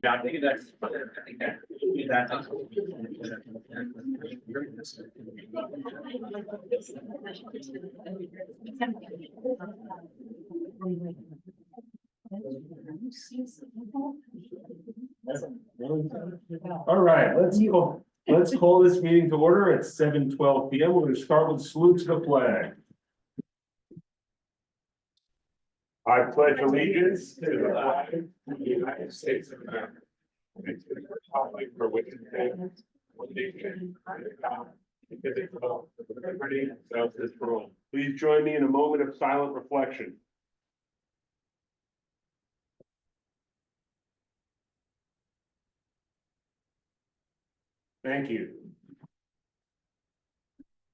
Yeah, I think that's. All right, let's call this meeting to order at 7:12 p.m. We're going to start with a salute to the flag. I pledge allegiance to the flag of the United States of America, and to the republic for which it stands, one nation, under God, indivisible, with liberty and justice for all. Please join me in a moment of silent reflection. Thank you.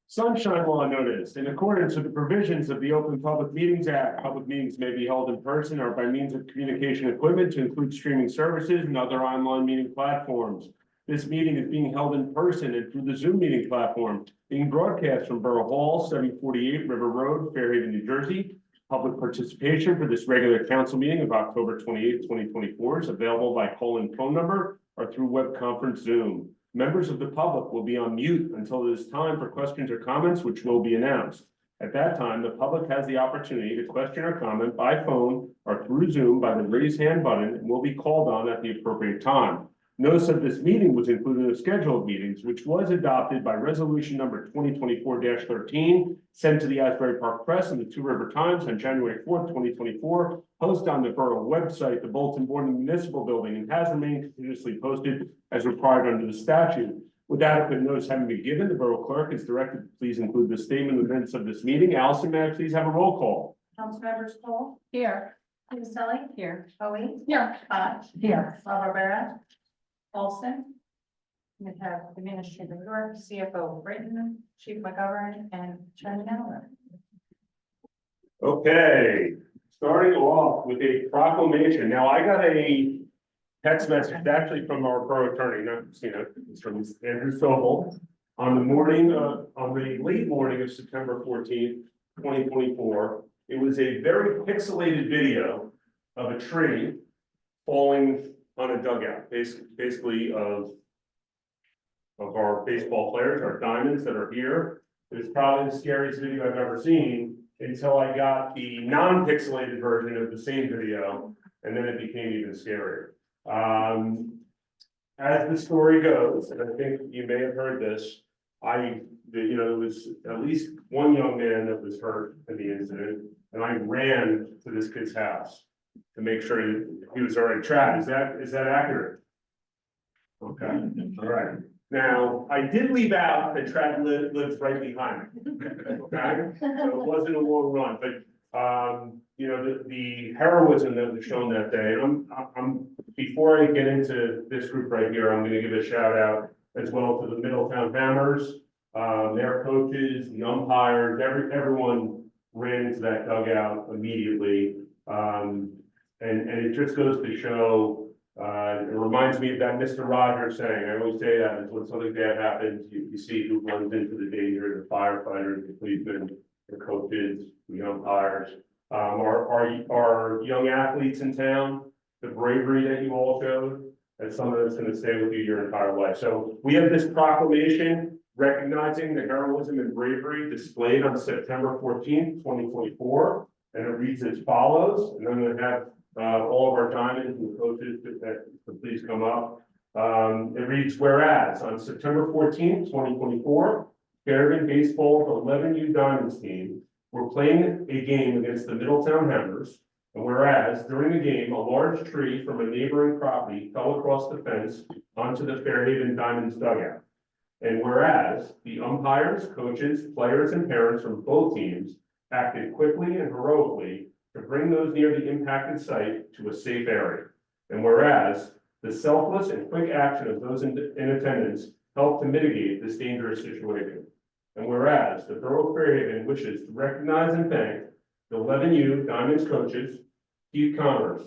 Sunshine law notice. In accordance with the provisions of the Open Public Meetings Act, public meetings may be held in person or by means of communication equipment to include streaming services and other online meeting platforms. This meeting is being held in person and through the Zoom meeting platform, being broadcast from Borough Hall, 748 River Road, Fairhaven, New Jersey. Public participation for this regular council meeting of October 28, 2024 is available by call-in phone number or through web conference Zoom. Members of the public will be on mute until it is time for questions or comments, which will be announced. At that time, the public has the opportunity to question or comment by phone or through Zoom by the raise hand button and will be called on at the appropriate time. Notice of this meeting was included in the schedule of meetings, which was adopted by resolution number 2024-13, sent to the Asbury Park Press and the Two River Times on January 4th, 2024, posted on the Borough website, the Bulletin Board and Municipal Building, and has remained continuously posted as required under the statute. With adequate notice having been given, the Borough Clerk is directed to please include the statement in the minutes of this meeting. Allison, may I please have a roll call? Councilmembers Cole. Here. Kinsella. Here. Hoey. Here. Here. Rivera. Olson. We have Administrator York, CFO Britton, Chief McGovern, and Chairman Eller. Okay, starting off with a proclamation. Now, I got a text message actually from our borough attorney, not Christina, it's from Andrew Sobel, on the late morning of September 14th, 2024. It was a very pixelated video of a tree falling on a dugout, basically of our baseball players, our diamonds that are here. It's probably the scariest video I've ever seen until I got the non-pixelated version of the same video, and then it became even scarier. As the story goes, and I think you may have heard this, there was at least one young man that was hurt in the incident, and I ran to this kid's house to make sure he was already trapped. Is that accurate? Okay, all right. Now, I did leave out that Trav lives right behind me. Okay, so it wasn't a long run, but the heroism that was shown that day. And I'm before I get into this group right here, I'm going to give a shout out as well to the Middletown Hammers, their coaches, the umpires, everyone ran into that dugout immediately. And it just goes to show, it reminds me of that Mr. Rogers saying, I always say that is when something bad happens, you see who runs into the danger, the firefighters, the policemen, the coaches, the umpires, our young athletes in town, the bravery that you all showed, that's something that's going to stay with you your entire life. So we have this proclamation recognizing the heroism and bravery displayed on September 14th, 2024, and it reads as follows, and I'm going to have all of our diamonds and coaches to please come up. It reads, whereas on September 14th, 2024, Fairhaven Baseball's 11U Diamonds team were playing a game against the Middletown Hammers, and whereas during the game, a large tree from a neighboring property fell across the fence onto the Fairhaven Diamonds dugout. And whereas the umpires, coaches, players, and parents from both teams acted quickly and heroically to bring those near the impacted site to a safe area. And whereas the selfless and quick action of those in attendance helped to mitigate this dangerous situation. And whereas the Borough of Fairhaven wishes to recognize and thank the 11U Diamonds coaches, Keith Connors,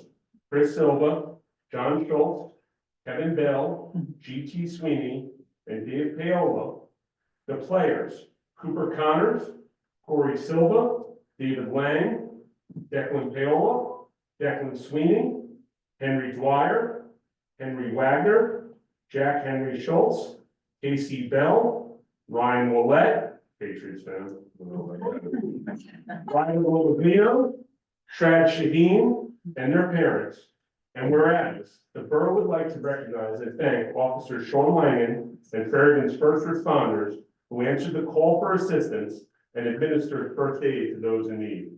Chris Silva, John Schultz, Kevin Bell, G.T. Sweeney, and Dave Paola, the players, Cooper Connors, Corey Silva, David Lang, Declan Paola, Declan Sweeney, Henry Dwyer, Henry Wagner, Jack Henry Schultz, Casey Bell, Ryan Willett, Patriots fan. Ryan Lovino, Shad Shaheen, and their parents. And whereas the borough would like to recognize and thank Officer Sean Langan and Farragut's first responders who answered the call for assistance and administered first aid to those in need.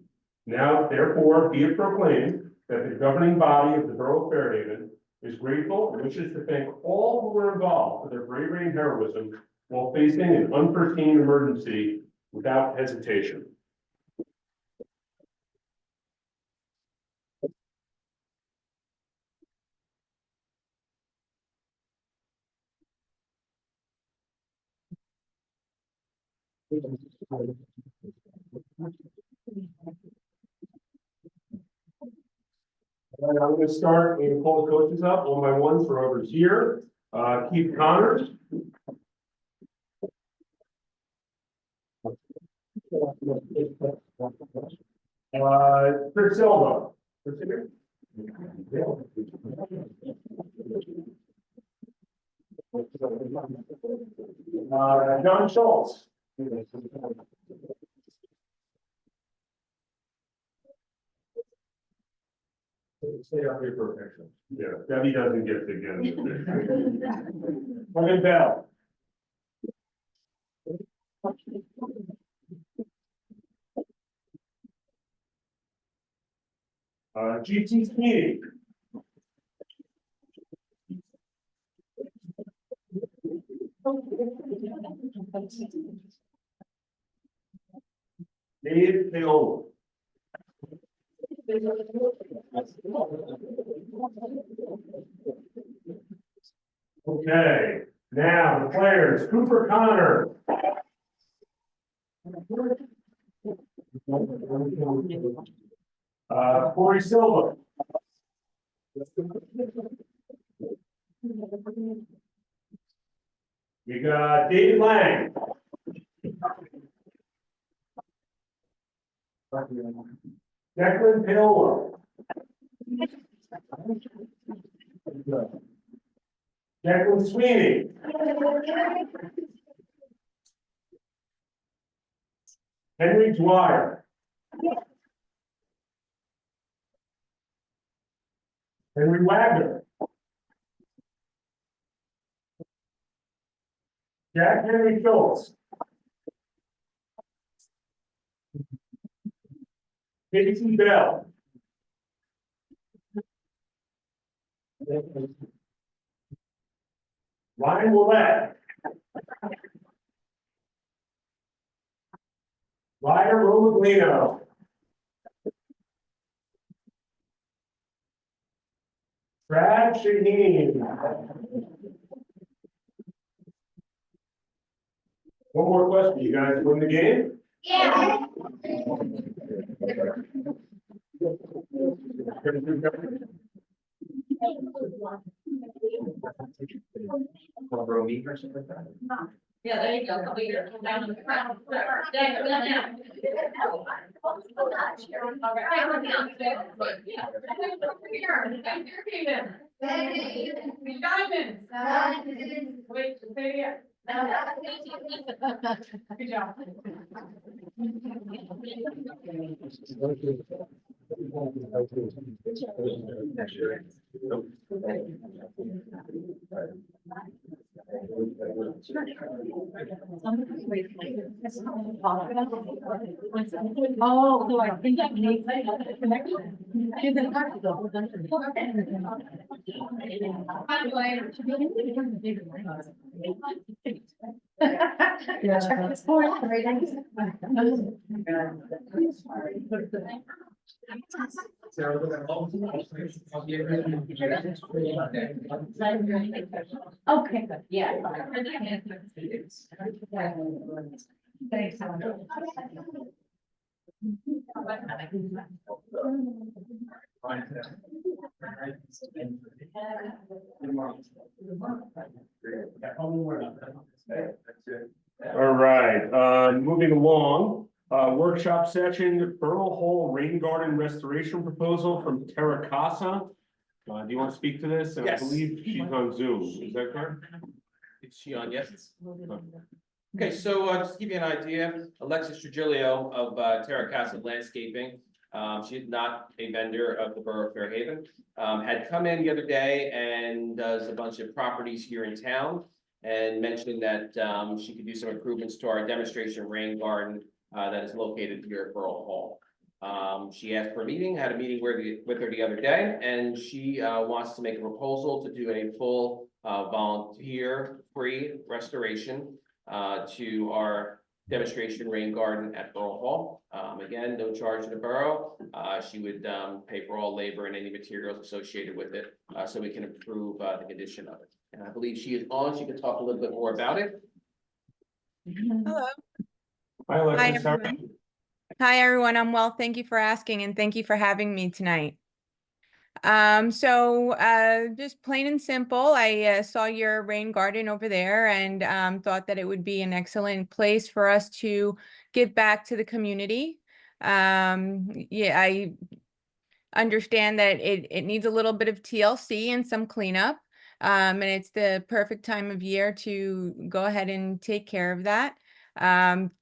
Now, therefore, be it proclaimed that the governing body of the Borough of Fairhaven is grateful and wishes to thank all who were involved for their bravery and heroism while facing an unforeseen emergency without hesitation. All right, I'm going to start and pull the coaches up. All my ones are over here. Keith Connors. Chris Silva. John Schultz. Stay up here for a picture. Yeah, Debbie doesn't get to get it. Kevin Bell. GT Sweeney. Dave Hill. Okay, now the players, Cooper Connor. Corey Silva. We got David Lang. Declan Paola. Declan Sweeney. Henry Dwyer. Henry Wagner. Jack Henry Schultz. Casey Bell. Ryan Willett. Ryan Romaglino. Brad Shaheen. One more question. You guys win the game? Yeah. Borough meet or something like that? Yeah, there you go. Come here. Come down on the ground. Yeah, go down now. Diamond. Wait, stay here. Good job. Oh, so I think I need a connection. She's in Portugal. Yeah. Check this point. Okay, good. Yeah. Thanks. All right, moving along, workshop session, Borough Hall Rain Garden Restoration Proposal from Terra Casa. do you want to speak to this? And I Yes. believe she's on Zoom, is that correct? Is she on? Yes. Okay, so just to give you an idea, Alexis Trujillo of Terra Casa Landscaping. She's not a vendor of the Borough of Fairhaven. Had come in the other day and does a bunch of properties here in town. And mentioned that she could do some improvements to our demonstration rain garden that is located here at Borough Hall. She asked for a meeting, had a meeting with her the other day, and she wants to make a proposal to do a full volunteer-free restoration to our demonstration rain garden at Borough Hall. Again, no charge to the borough. She would pay for all labor and any materials associated with it, so we can improve the condition of it. And I believe she is on. She can talk a little bit more about it. Hello. Hi, Alexis. How are everyone. you? Hi, everyone. I'm well. Thank you for asking and thank you for having me tonight. Just plain and simple, I saw your rain garden over there and thought that it would be an excellent place for us to give back to the community. Yeah, I understand that it needs a little bit of TLC and some cleanup. And it's the perfect time of year to go ahead and take care of that.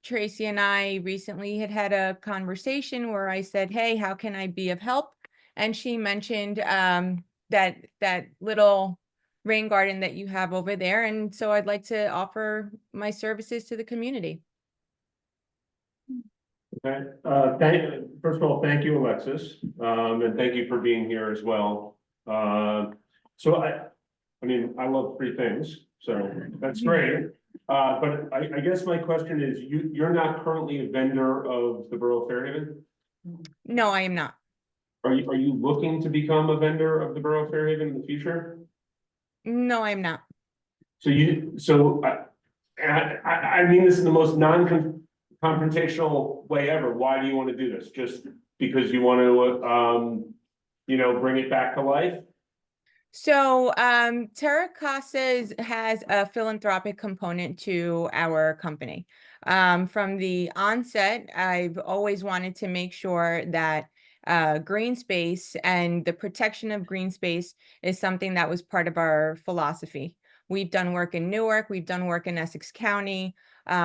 Tracy and I recently had a conversation where I said, hey, how can I be of help? And she mentioned that little rain garden that you have over there. And so I'd like to offer my services to the community. Okay, first of all, thank you, Alexis, and thank you for being here as well. So I mean, I love free things, so that's great. But I guess my question is, you're not currently a vendor of the Borough of Fairhaven? No, I am not. Are you looking to become a vendor of the Borough of Fairhaven in the future? No, I'm not. So I mean this in the most non-confrontational way ever. Why do you want to do this? Just because you want to, bring it back to life? So Terra Casas has a philanthropic component to our company. From the onset, I've always wanted to make sure that green space and the protection of green space is something that was part of our philosophy. We've done work in Newark, we've done work in Essex County,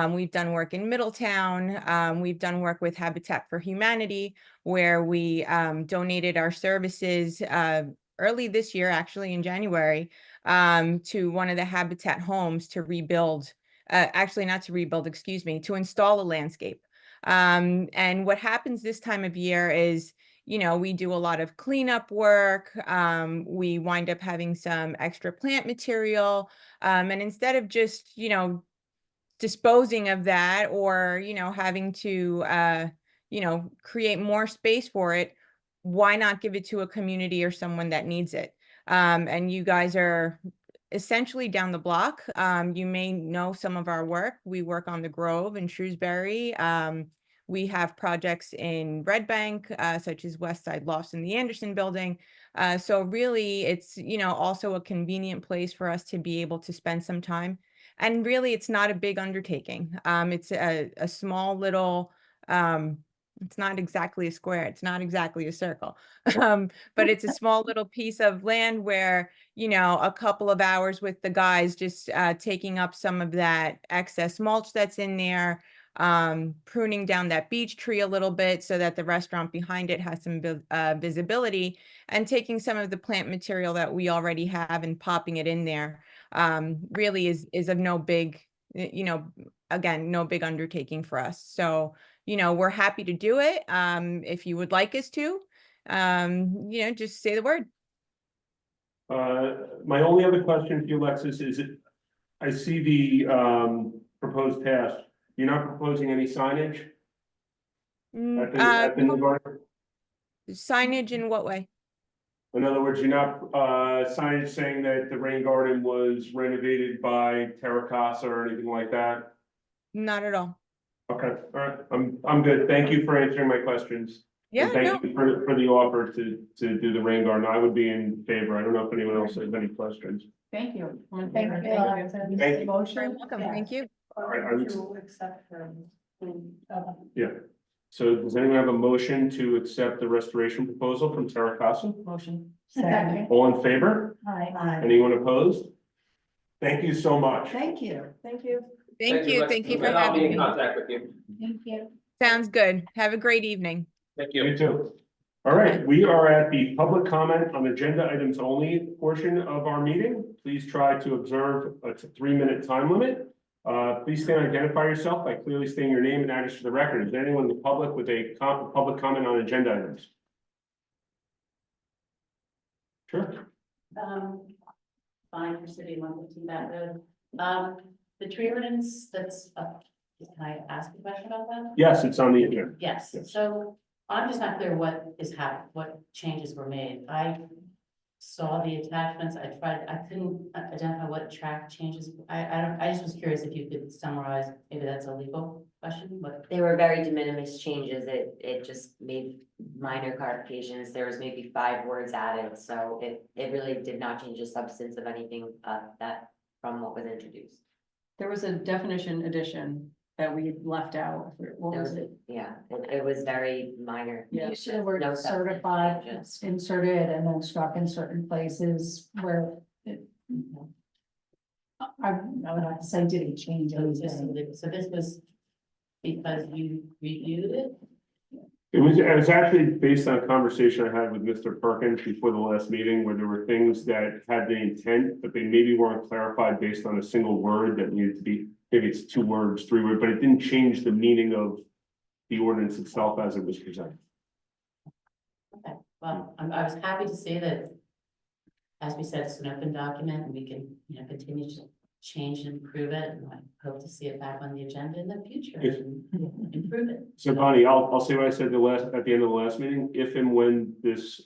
we've done work in Middletown, we've done work with Habitat for Humanity, where we donated our services early this year, actually in January, to one of the Habitat homes to rebuild, actually not to rebuild, excuse me, to install a landscape. And what happens this time of year is, we do a lot of cleanup work. We wind up having some extra plant material. And instead of just, disposing of that or, having to, create more space for it, why not give it to a community or someone that needs it? And you guys are essentially down the block. You may know some of our work. We work on the Grove in Shrewsbury. We have projects in Red Bank, such as West Side Lofts in the Anderson building. So really, it's, also a convenient place for us to be able to spend some time. And really, it's not a big undertaking. It's a small little, it's not exactly a square, it's not exactly a circle, but it's a small little piece of land where, a couple of hours with the guys just taking up some of that excess mulch that's in there, pruning down that beech tree a little bit so that the restaurant behind it has some visibility, and taking some of the plant material that we already have and popping it in there, really is of no big, again, no big undertaking for us. So, we're happy to do it. If you would like us to, just say the word. My only other question for you, Alexis, is I see the proposed task. You're not proposing any signage at the new garden? Signage in what way? In other words, you're not signage saying that the rain garden was renovated by Terra Casa or anything like that? Not at all. Okay, all right, I'm good. Thank you for answering my questions. Yeah, And thank no. you for the offer to do the rain garden. I would be in favor. I don't know if anyone else has any questions. Thank you. Thank you. Motion. You're welcome. Thank you. I would- To accept her. Yeah. So does anyone have a motion to accept the restoration proposal from Terra Casa? Motion. Second. All in favor? Aye. Anyone opposed? Thank you so much. Thank you. Thank you. Thank you. Lex. Thank you for And I'll be having in me. contact with you. Thank you. Sounds good. Have a great evening. Thank You you. too. All right, we are at the public comment on agenda items only portion of our meeting. Please try to observe a 3-minute time limit. Please stand and identify yourself by clearly stating your name and address for the record. Is there anyone in the public with a public comment on agenda items? Sure. Fine for city 115 Baton Road. The tree ordinance that's up, can I ask a question about that? Yes, it's on the agenda. Yes, Yes. so I'm just not clear what is happening, what changes were made. I saw the attachments, I couldn't identify what track changes. I just was curious if you could summarize, maybe that's a legal question, but. They were very de minimis changes. It just made minor clarifications. There was maybe 5 words added, so it really did not change the substance of anything that from what was introduced. There was a definition addition that we left out. What There was was, it? it was very minor. Yeah. You should have word No substance certified, changes. inserted and then struck in certain places where it. I would have to say, did it change So it's just, anything? so this was because you reviewed it? It was actually based on a conversation I had with Mr. Perkins before the last meeting, where there were things that had the intent, but they maybe weren't clarified based on a single word that needed to be, maybe it's 2 words, 3 words, but it didn't change the meaning of the ordinance itself as it was presented. Okay, well, I was happy to see that, as we said, it's an open document and we can, continue to change and improve it. And I hope to see it back on the agenda in the future If- and improve it. So Bonnie, I'll say what I said at the end of the last meeting, if and when this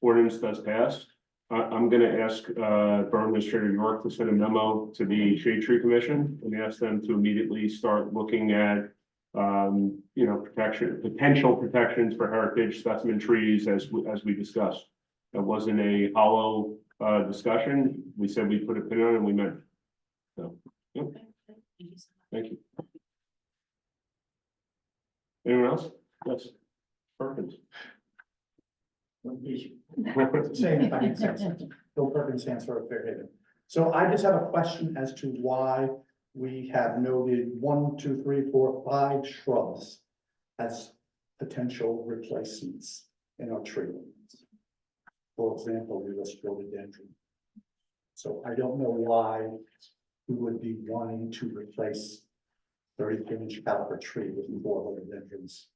ordinance does pass, I'm gonna ask Borough Administrator York to send a memo to the Shade Tree Commission and ask them to immediately start looking at potential protections for heritage specimen trees as we discussed. That wasn't a hollow discussion. We said we put a pin on it and we meant it. So, yep, Okay, thank you so much. thank you. Anyone else? Yes. Perfect. Saying if I can say something. Bill Perkins, Sandsworth, Fairhaven. So I just have a question as to why we have noted 1, 2, 3, 4, 5 shrubs as potential replacements in our tree ordinance. For example, we list rhododendron. So I don't know why we would be wanting to replace 33-inch caliber tree with 4 rhododendrons.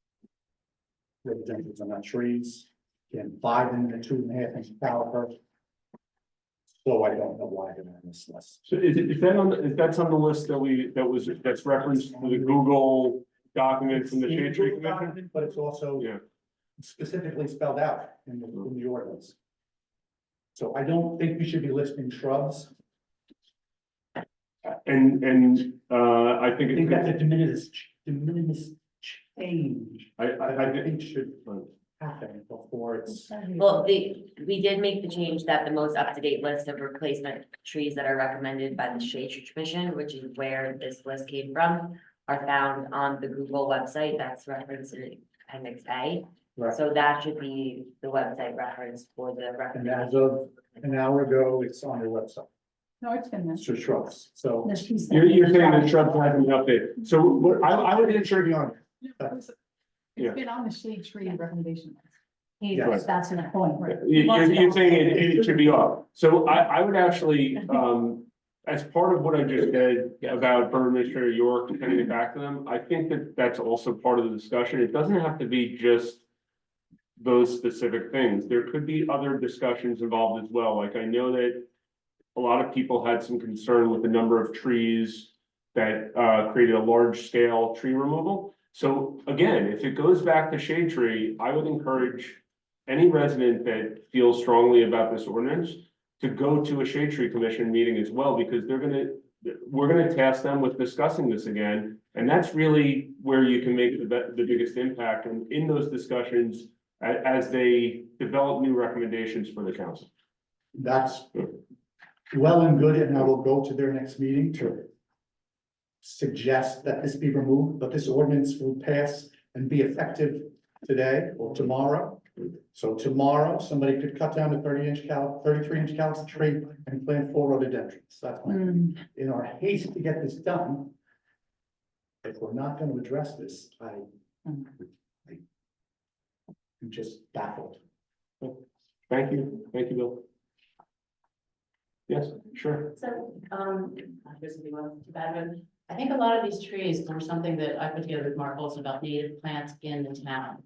Rhododendrons are not trees. Again, 5 in the 2.5-inch caliber. So I don't know why they're on this list. So is that's on the list that's referenced to the Google document from the Shade Tree Commission? But it's also Yeah. specifically spelled out in the ordinance. So I don't think we should be listing shrubs. And I think I think that's a it's, de minimis change. I think should happen before it's. Well, we did make the change that the most up-to-date list of replacement trees that are recommended by the Shade Tree Commission, which is where this list came from, are found on the Google website that's referenced in Appendix A. Right. So that should be the website reference for the And recommendation. as of an hour ago, it's on their website. No, it's been It's for shrubs. So. you're saying the shrubs haven't been updated. So what I would Should be on. Yeah. It's been on the shade tree recommendation. Yes. That's an point, right? You're saying it should be off. So I would actually, as part of what I just said about Borough Administrator York, sending it back to them, I think that's also part of the discussion. It doesn't have to be just those specific things. There could be other discussions involved as well. Like I know that a lot of people had some concern with the number of trees that created a large scale tree removal. So again, if it goes back to Shade Tree, I would encourage any resident that feels strongly about this ordinance to go to a Shade Tree Commission meeting as well, because we're gonna task them with discussing this again. And that's really where you can make the biggest impact in those discussions as they develop new recommendations for the council. That's well and good, and I will go to their next meeting to suggest that this be removed, but this ordinance will pass and be effective today or tomorrow. So tomorrow, somebody could cut down a 33-inch caliber tree and plant 4 rhododendrons. That's my, in our haste to get this done. If we're not going to address this, I'm just baffled. Thank you, Bill. Yes, sure. So, this will be one too bad, but I think a lot of these trees were something that I put together with Mark Olson about native plants in the town.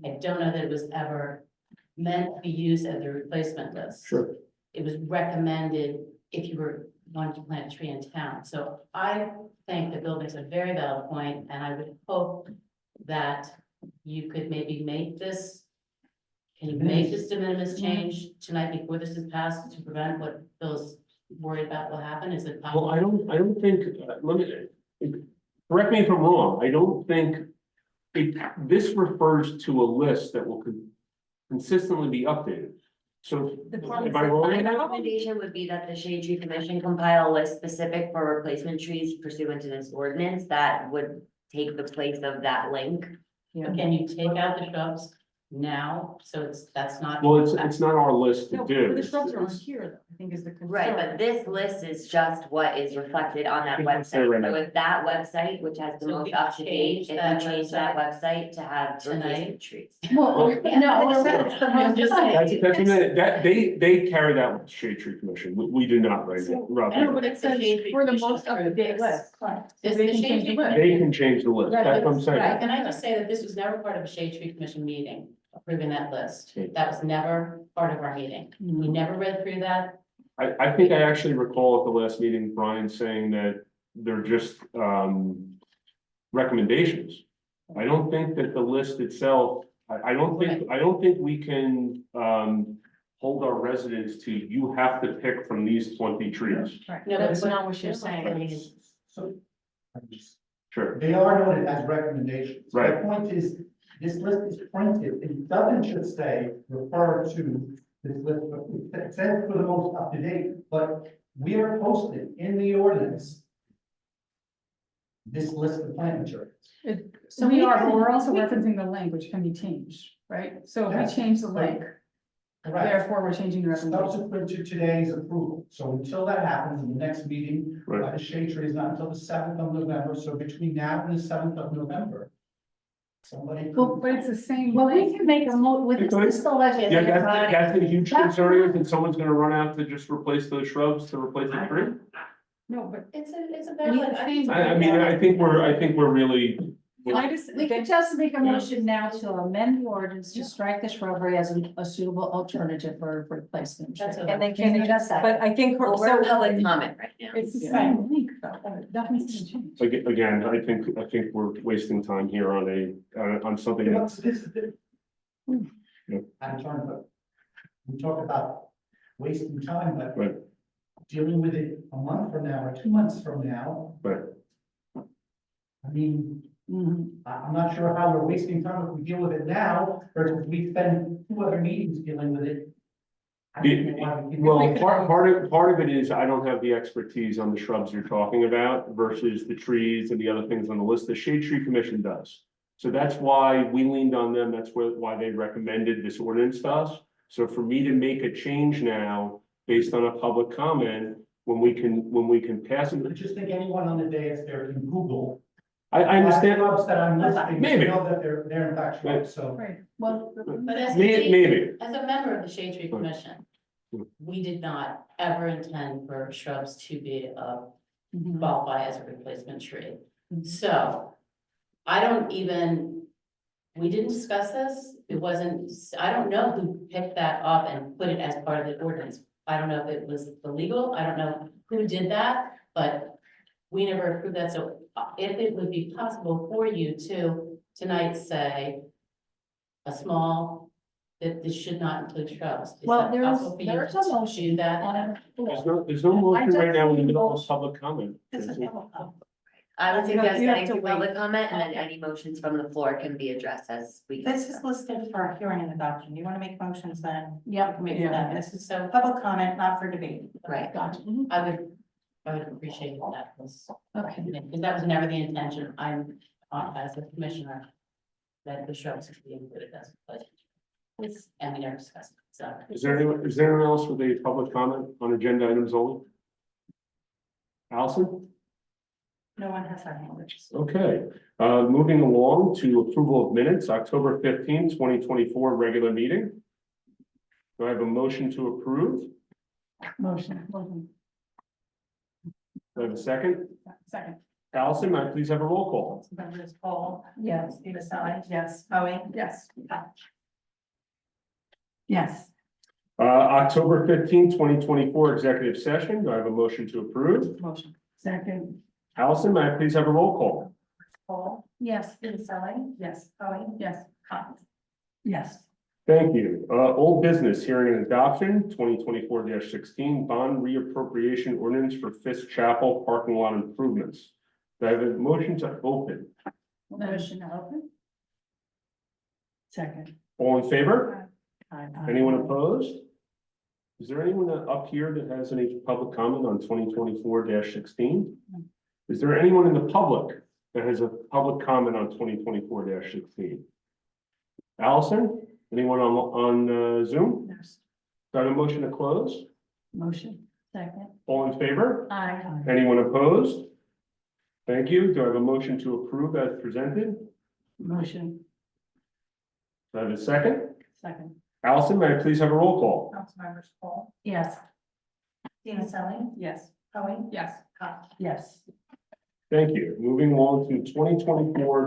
I don't know that it was ever meant to be used as a replacement list. Sure. It was recommended if you were wanting to plant a tree in town. So I think that Bill makes a very valid point, and I would hope that you could maybe make this. Can you make this de minimis change tonight before this is passed to prevent what Bill's worried about will happen? Is it Well, possible? I don't think, let me, correct me if I'm wrong, I don't think this refers to a list that will consistently be updated. So, am I wrong My in that? recommendation would be that the Shade Tree Commission compile a list specific for replacement trees pursuant to this ordinance that would take the place of that link. But can you take out the shrubs now? So that's not. Well, it's not our list to No, do. but the shrubs are on It's- here, though, I think is the concern. Right, but this list is just what is reflected on that I think that's there website. right So now. if that website, which has the So most we up to date, change if that we change that website to have tonight? replacement trees. Well, no, I'm just saying. That's a minute, that, they carry that with the Shade Tree Commission, we do not right now. Rob. No, but it It's the says Shade Tree for the Commission most up to date approved list. this. So Is they the can Shade change the Tree list. They can change the list, Right, that's what I'm saying. Right, can I just say that this was never part of a Shade Tree Commission meeting, approving that list? That was never part of our meeting. We never read through that. I think I actually recall at the last meeting, Brian saying that they're just, recommendations. I don't think that the list itself, I don't think we can, hold our residents to, you have to pick from these 20 trees. Right, No, but that's what- not what you're saying. So. Sure, They are noted as recommendations. My Right. point is, this list is printed, it doesn't just say refer to this list, it says for the most up to date, but we are posting in the ordinance this list of plant materials. So we are, but we're also referencing the language can be changed, right? So if Yes. we change the link, Correct. therefore we're changing the recommendation. Subsequent to today's approval, so until that happens, in the next meeting, Right. the shade tree is not until the 7th of November, so between now and the 7th of November. Somebody. Well, but it's the same Well, we link. can make a with It's this still legislative yeah, body. that's a huge concern, and someone's gonna run out to just replace those shrubs to replace the tree. No, but It's a We valid. think- I mean, I think we're really, can I just, We could just make a motion now to amend the ordinance to strike the shrubbery as a suitable alternative for replacement. That's tree. okay. And then can you just that? but I think. Well, we're in public comment right now. It's the same link, though, nothing's gonna change. again, I think we're wasting time here on something else. This is the. Yeah. I'm trying to, we talk about wasting time, but. Right. Dealing with it a month from now or 2 months from now. Right. I mean, I'm not sure how we're wasting time if we deal with it now, versus we spend 2 other meetings dealing with it. I don't know why we keep- Well, part of it is I don't have the expertise on the shrubs you're talking about versus the trees and the other things on the list. The Shade Tree Commission does. So that's why we leaned on them. That's why they recommended this ordinance to us. So for me to make a change now based on a public comment, when we can pass I it, just think anyone on the dais there can Google. I understand. Shrubs that I'm listing, Maybe. know that they're in fact shrubs, so. Right, well. But as Maybe. as a member of the Shade Tree Commission, Hmm. we did not ever intend for shrubs to be Mhm. qualify as a replacement tree. Mhm. So I don't even, we didn't discuss this. It wasn't, I don't know who picked that up and put it as part of the ordinance. I don't know if it was illegal. I don't know who did that, but we never approved that. So if it would be possible for you to tonight say a small, that this should not include shrubs. Is Well, that there is- possible for you there is to a motion do that? on the There's no motion right now in the middle of just- public comment. This is- I would You have- suggest you have getting to to wait. public comment and then any motions from the floor can be addressed as we. This is listed for hearing and adoption. You want to make motions then? Yep. You can make Yeah. that. This is so public comment, not for debate. Right. Gotcha. I would appreciate that, Okay. because that was never the intention. I'm, as a commissioner, that the shrubs could be included as a budget. And we never discussed it, so. Is there anyone else with a public comment on agenda items only? Allison? No one has their hand raised. Okay, moving along to approval of minutes, October 15, 2024, regular meeting. Do I have a motion to approve? Motion. Do I have a second? Second. Allison, may I please have a roll call? Members Paul. Yes. Stephen Sally. Yes. Bowie. Yes. Yes. October 15, 2024, executive session. Do I have a motion to approve? Motion. Second. Allison, may I please have a roll call? Paul. Yes. Stephen Sally. Yes. Bowie. Yes. Yes. Thank you. Old business hearing and adoption, 2024-16 bond reappropriation ordinance for Fisk Chapel parking lot improvements. Do I have a motion to open? Motion to open. Second. All in favor? Aye. Anyone opposed? Is there anyone up here that has any public comment on 2024-16? Is there anyone in the public that has a public comment on 2024-16? Allison, anyone on Zoom? Yes. Do I have a motion to close? Motion. Second. All in favor? Aye. Anyone opposed? Thank you. Do I have a motion to approve as presented? Motion. Do I have a second? Second. Allison, may I please have a roll call? Councilmembers Paul. Yes. Stephen Sally. Yes. Bowie. Yes. Yes. Thank you. Moving on to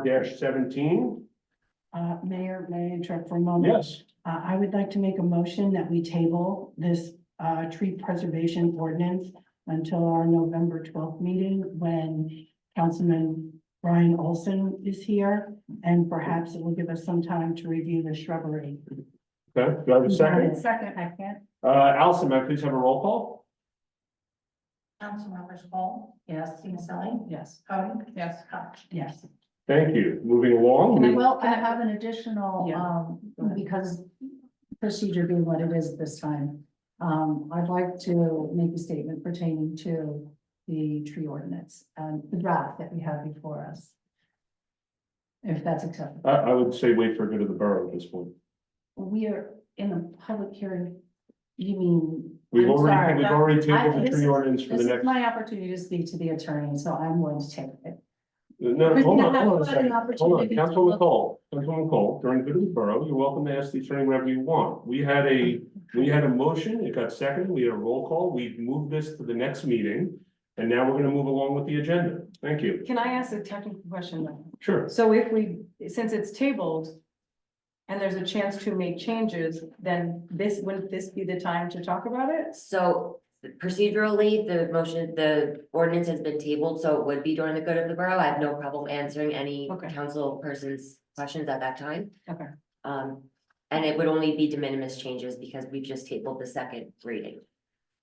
2024-17. Mayor, may I interrupt for a moment? Yes. I would like to make a motion that we table this tree preservation ordinance until our November 12th meeting, when Councilman Brian Olson is here, and perhaps it will give us some time to review the shrubbery. Okay, do I have a second? Second. Allison, may I please have a roll call? Councilmembers Paul. Yes. Stephen Sally. Yes. Bowie. Yes. Yes. Thank you. Moving along. Well, I have an additional, because procedure being what it is this time. I'd like to make a statement pertaining to the tree ordinance and the draft that we have before us. If that's acceptable. I would say wait for a bit of the borough at this point. We are in a public hearing. You mean? We've I'm already sorry. tabled the This tree is- ordinance for This the is next. my opportunity to speak to the attorney, so I'm going to take it. No, Because hold we on, have hold on a had an second. Hold on, opportunity to Councilwoman look- Cole, during good of the borough, you're welcome to ask the attorney whatever you want. We had a motion, it got seconded, we had a roll call, we've moved this to the next meeting. And now we're gonna move along with the agenda. Thank you. Can I ask a technical question though? Sure. So if we, since it's tabled and there's a chance to make changes, then wouldn't this be the time to talk about it? So procedurally, the ordinance has been tabled, so it would be during the good of the borough. I have no problem answering any Okay. council person's questions at that time. Okay. And it would only be de minimis changes because we've just tabled the second reading.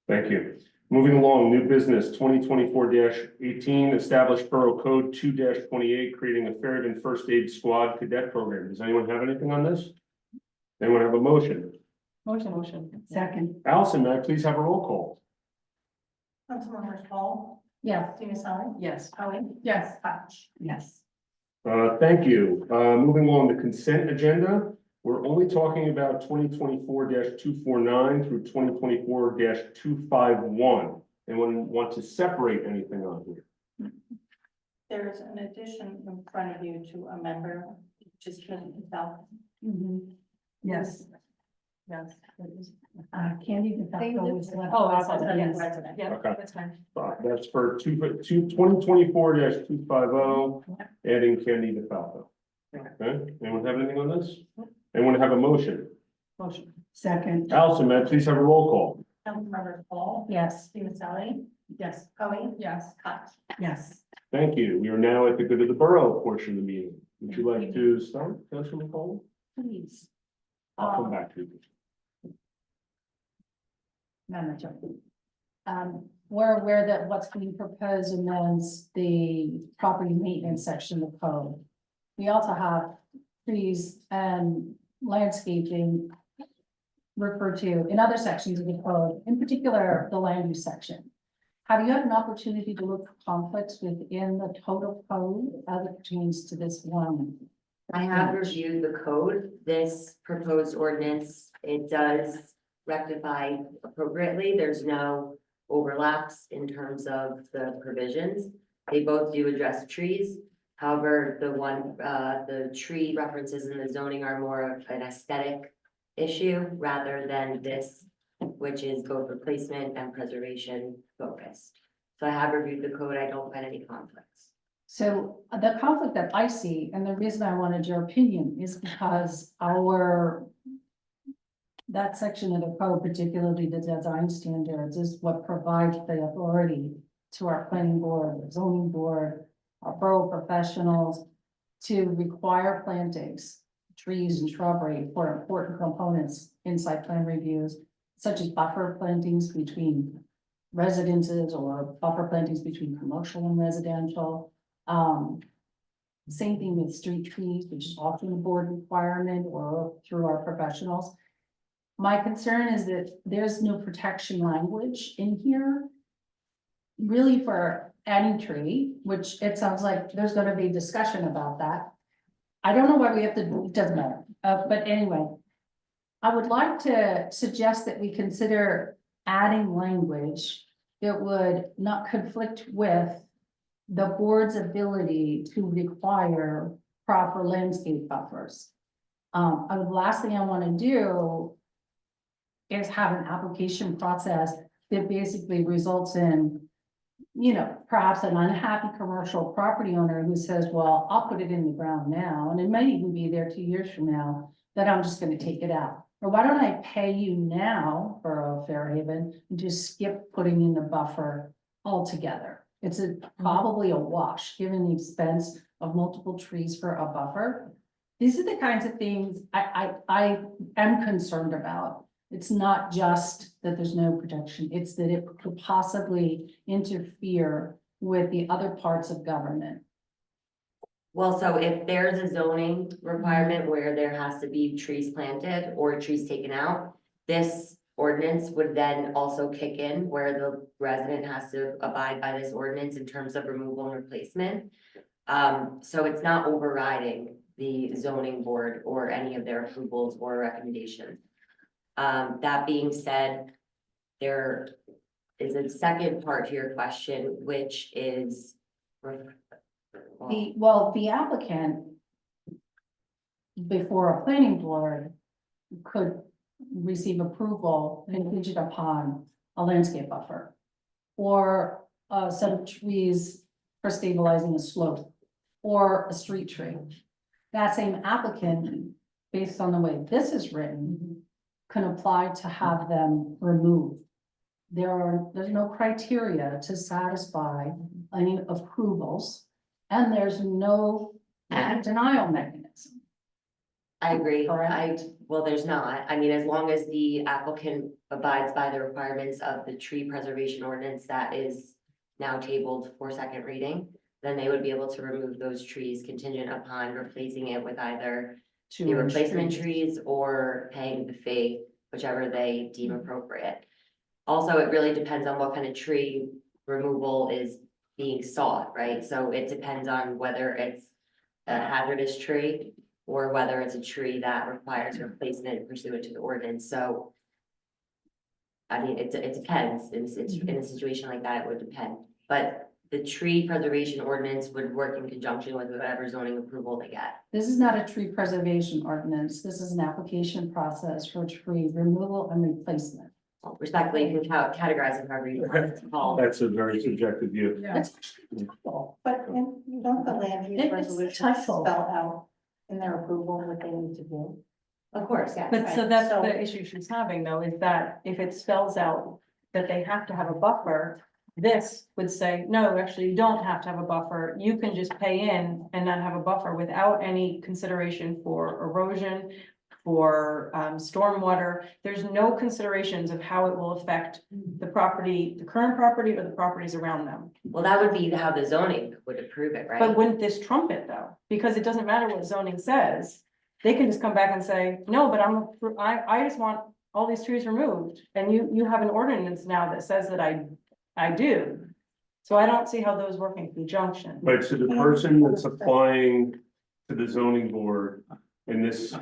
Thank you. Moving along, new business 2024-18, established Borough Code 2-28, creating a Fairhaven First Aid Squad Cadet Program. Does anyone have anything on this? Anyone have a motion? Motion. Second. Allison, may I please have a roll call? Councilmembers Paul. Yes. Stephen Sally. Yes. Bowie. Yes. Yes. Thank you. Moving on, the consent agenda. We're only talking about 2024-249 through 2024-251. Anyone want to separate anything on here? There's an addition in front of you to a member, just himself. Yes. Yes. Candy DeFalco was left. Oh, Also, yes. president. Yeah, Okay. that's fine. That's for 2024-250, adding Candy DeFalco. Okay, anyone have anything on this? Anyone have a motion? Motion. Second. Allison, may I please have a roll call? Councilmembers Paul. Yes. Stephen Sally. Yes. Bowie. Yes. Yes. Thank you. We are now at the good of the borough portion of the meeting. Would you like to start, Councilman Cole? Please. I'll come back to you. Madam Chair. We're aware that what's being proposed amends the property maintenance section of code. We also have trees and landscaping referred to in other sections of the code, in particular, the land use section. Have you had an opportunity to look for conflicts within the total code as it pertains to this one I have reviewed the code. This proposed ordinance, it does rectify appropriately. There's no overlaps in terms of the provisions. They both do address trees. However, the tree references in the zoning are more of an aesthetic issue rather than this, which is both replacement and preservation focused. So I have reviewed the code. I don't find any conflicts. So the conflict that I see, and the reason I wanted your opinion is because that section of the code, particularly the design standards, is what provides the authority to our planning board, the zoning board, our borough professionals to require plantings, trees and shrubbery for important components in site plan reviews, such as buffer plantings between residences or buffer plantings between commercial and residential. Same thing with street trees, which is often a board requirement or through our professionals. My concern is that there's no protection language in here really for any tree, which it sounds like there's gonna be discussion about that. I don't know why we have to, it doesn't matter, but anyway. I would like to suggest that we consider adding language that would not conflict with the board's ability to require proper landscape buffers. The last thing I wanna do is have an application process that basically results in, you know, perhaps an unhappy commercial property owner who says, well, I'll put it in the ground now, and it might even be there 2 years from now, that I'm just gonna take it out. Or why don't I pay you now, Borough of Fairhaven, and just skip putting in the buffer altogether? It's probably a wash, given the expense of multiple trees for a buffer. These are the kinds of things I am concerned about. It's not just that there's no protection, it's that it could possibly interfere with the other parts of government. Well, so if there's a zoning requirement where there has to be trees planted or trees taken out, this ordinance would then also kick in where the resident has to abide by this ordinance in terms of removal and replacement. So it's not overriding the zoning board or any of their approvals or recommendations. That being said, there is a second part to your question, which is. The applicant before a planning board could receive approval contingent upon a landscape buffer or a set of trees for stabilizing a slope or a street tree. That same applicant, based on the way this is written, can apply to have them removed. There's no criteria to satisfy any approvals, and there's no denial mechanism. I agree. Correct. Well, there's not. I mean, as long as the applicant abides by the requirements of the tree preservation ordinance that is now tabled for second reading, then they would be able to remove those trees contingent upon replacing it with either the replacement trees or paying the fee, whichever they deem appropriate. Also, it really depends on what kind of tree removal is being sought, right? So it depends on whether it's a hazardous tree or whether it's a tree that requires replacement pursuant to the ordinance. So I mean, it depends. In a situation like that, it would depend. But the tree preservation ordinance would work in conjunction with whatever zoning approval they get. This is not a tree preservation ordinance. This is an application process for tree removal and replacement. Respectfully, you can categorize it however you want to call it. That's a very subjective view. It's But you don't the land use It's resolution tough. spell out in their approval what they need to do? Of course, yeah. But so Right, that's so- the issue she's having though, is that if it spells out that they have to have a buffer, this would say, no, actually, you don't have to have a buffer. You can just pay in and not have a buffer without any consideration for erosion, for stormwater. There's no considerations of how it will affect the property, the current property or the properties around them. Well, that would be how the zoning would approve it, right? But wouldn't this trump it though? Because it doesn't matter what zoning says. They can just come back and say, no, but I just want all these trees removed. And you have an ordinance now that says that I do. So I don't see how those work in conjunction. But to the person that's applying to the zoning board in this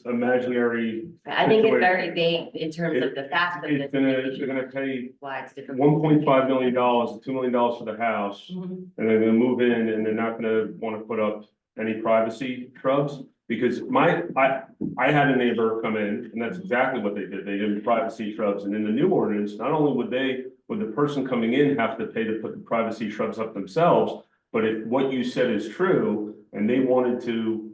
imaginary. I think it's very vague in terms of the facts of It's this. they're gonna pay Why it's different. $1.5 million, $2 million for the house. Mhm. And they're gonna move in and they're not gonna wanna put up any privacy shrubs. Because I had a neighbor come in and that's exactly what they did. They did privacy shrubs. And in the new ordinance, not only would the person coming in have to pay to put the privacy shrubs up themselves, but if what you said is true and they wanted to,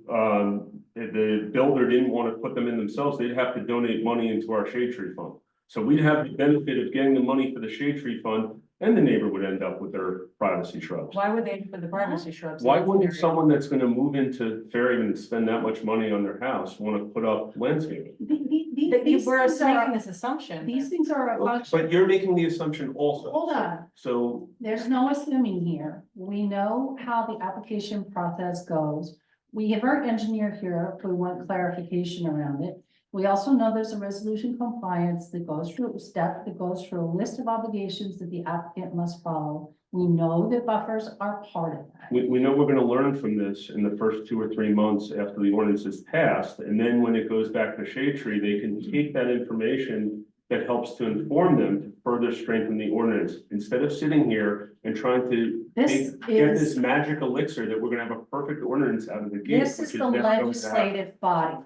if the builder didn't want to put them in themselves, they'd have to donate money into our shade tree fund. So we'd have the benefit of getting the money for the shade tree fund and the neighbor would end up with their privacy shrubs. Why would they put the privacy shrubs? in Why this wouldn't area? someone that's gonna move into Fairhaven and spend that much money on their house wanna put up landscaping? That you were making this assumption. These things are a function. But you're making the assumption also. Hold on. So, There's no assuming here. We know how the application process goes. We have our engineer here if we want clarification around it. We also know there's a resolution compliance that goes through a step, that goes through a list of obligations that the applicant must follow. We know that buffers are part of that. we know we're gonna learn from this in the first 2 or 3 months after the ordinance is passed. And then when it goes back to shade tree, they can take that information that helps to inform them to further strengthen the ordinance. Instead of sitting here and trying to This get is, this magic elixir that we're gonna have a perfect ordinance out of the gate. this is which the never going to happen. legislative body.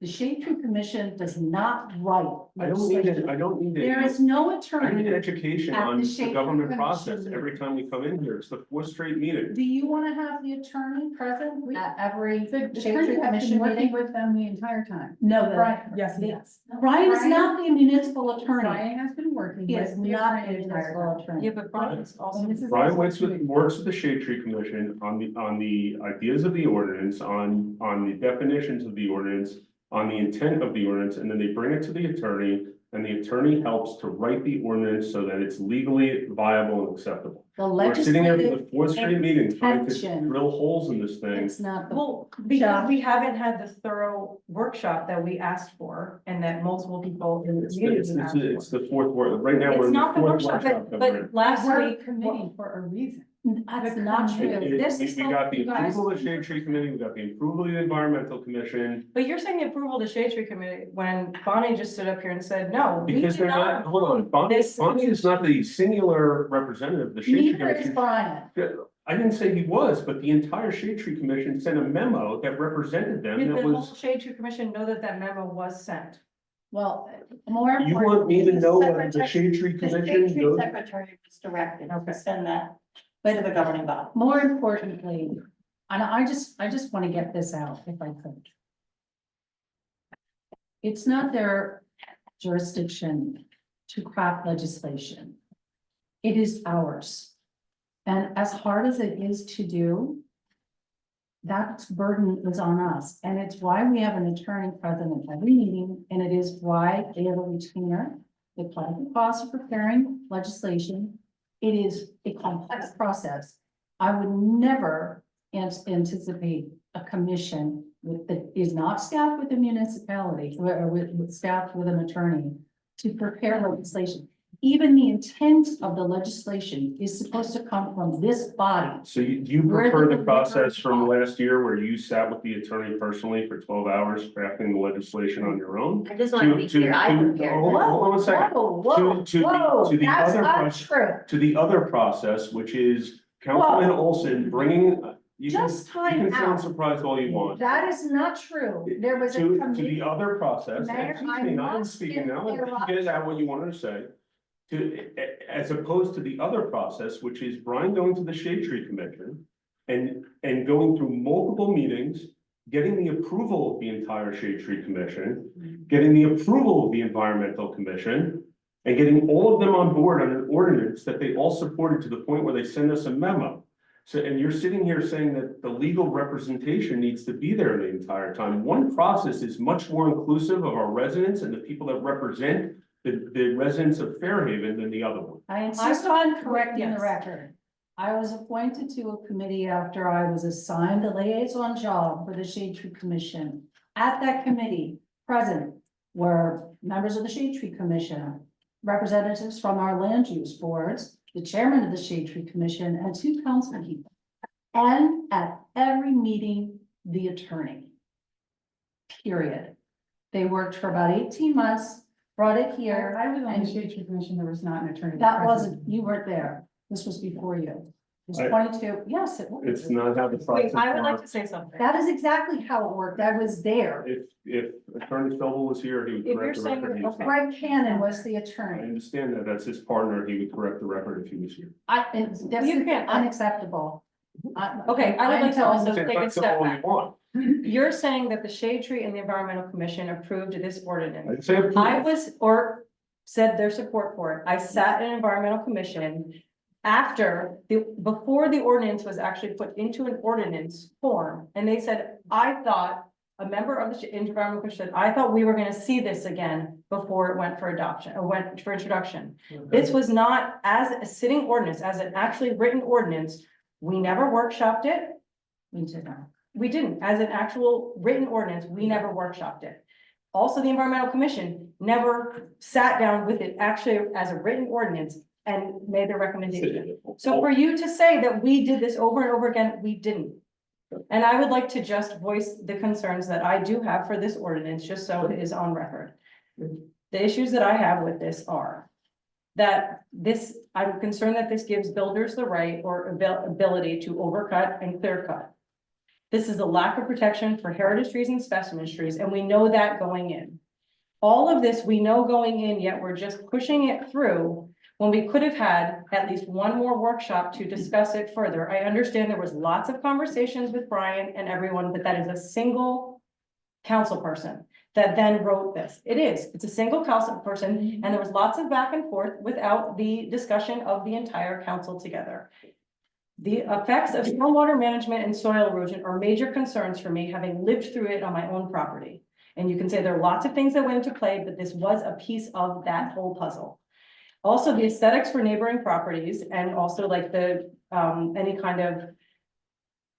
The Shade Tree Commission does not write I don't need legislation. it, I don't need There it. is no I need attorney. education at on the the Shade government Tree process Commission. every time we come in here. It's the 4th straight meeting. Do you want to have the attorney present at every The Shade attorney Tree has been Commission working meeting? with them the entire time. No, Brian, yes, the- yes. Brian is not the municipal attorney. Brian has been working. He with is the not a attorney the entire municipal time. attorney. Yeah, but Brian's also. And this is Brian also works with the Shade Tree Commission on the ideas of the ordinance, on the definitions of the ordinance, on the intent of the ordinance, and then they bring it to the attorney, and the attorney helps to write the ordinance so that it's legally viable and acceptable. The We're sitting there for legislative, the 4th straight meeting trying to intention. drill holes in this thing. it's not the, Well, because we haven't had the thorough workshop that we asked for and that multiple people in the It's community the, asked it's for. the 4th word, right now, we're It's in the not the 4th workshop, workshop that but we're in. last We're a week, committee for a reason. that's not true. This We is. got the you guys- approval of the Shade Tree Committee, we got the approval of the Environmental Commission, but you're saying the approval of the Shade Tree Committee when Bonnie just stood up here and said, no. we because do they're not, hold on, Bonnie this- is not the singular representative of the Shade Tree Neither is Commission. Brian. I didn't say he was, but the entire Shade Tree Commission sent a memo that represented them, Did that the whole was, Shade Tree Commission know that that memo was sent? Well, more. you want me to know whether the Secretary- Shade Tree The Shade Commission Tree goes? Secretary was directed to send that to the governing body. More importantly, and I just want to get this out if I could. It's not their jurisdiction to craft legislation. It is ours. And as hard as it is to do, that burden is on us. And it's why we have an attorney present at every meeting, and it is why they have a retainer. They apply the cost of preparing legislation. It is a complex process. I would never anticipate a commission that is not staffed with a municipality or with staffed with an attorney to prepare legislation. Even the intent of the legislation is supposed to come from this body. So you We're prefer the the process from delivery last year where you sat with the attorney personally for 12 hours crafting the legislation on your own? I just want to be clear, I prepared. Hold on one second. Whoa, To the that's other untrue. To the other process, which is Councilman Olson bringing, you can Just time sound out. surprised all you want. That is not true. There was a To committee. the other process, Mayor, excuse me, I I'm must speaking now, let you interrupt. get out what you wanted to say. As opposed to the other process, which is Brian going to the Shade Tree Commission and going through multiple meetings, getting the approval of the entire Shade Tree Commission, getting the approval of the Environmental Commission, and getting all of them on board on an ordinance that they all supported to the point where they send us a memo. So, and you're sitting here saying that the legal representation needs to be there the entire time. One process is much more inclusive of our residents and the people that represent the residents of Fairhaven than the other one. I insist on correcting the yes. record. I was appointed to a committee after I was assigned a liaison job for the Shade Tree Commission. At that committee, present were members of the Shade Tree Commission, representatives from our land use boards, the chairman of the Shade Tree Commission, and 2 council people. And at every meeting, the attorney. Period. They worked for about 18 months, brought it here. I was on and the Shade Tree Commission, there was not an attorney. That present. wasn't, you weren't there. This was before you. It was I- 22, yes, it was. It's not how the process Wait, I would like works. to say something. That is exactly how it worked. I was there. If Attorney Stovall was here, he would If you're correct the saying- record. He was okay. not. Greg Cannon was the I attorney. understand that, that's his partner, he would correct the record if he was here. That's You can't- unacceptable. Okay, I would I'm like to telling also you- take a That's step all you back. want. You're saying that the Shade Tree and the Environmental Commission approved this ordinance. I'd say approve. I was, or said their support for it. I sat in an environmental commission before the ordinance was actually put into an ordinance form. And they said, I thought, a member of the environmental commission said, I thought we were gonna see this again before it went for adoption, or went for introduction. This was not as a sitting ordinance, as an actually written ordinance. We never workshopped it. We didn't, as an actual written ordinance, we never workshopped it. Also, the environmental commission never sat down with it actually as a written ordinance and made their recommendation. So for you to say that we did this over and over again, we didn't. And I would like to just voice the concerns that I do have for this ordinance, just so it is on record. The issues that I have with this are that I'm concerned that this gives builders the right or ability to overcut and clear cut. This is a lack of protection for heritage trees and specimen trees, and we know that going in. All of this we know going in, yet we're just pushing it through when we could have had at least one more workshop to discuss it further. I understand there was lots of conversations with Brian and everyone, but that is a single council person that then wrote this. It's a single council person, and there was lots of back and forth without the discussion of the entire council together. The effects of stormwater management and soil erosion are major concerns for me, having lived through it on my own property. And you can say there are lots of things that went into play, but this was a piece of that whole puzzle. Also, the aesthetics for neighboring properties, and also like the, any kind of,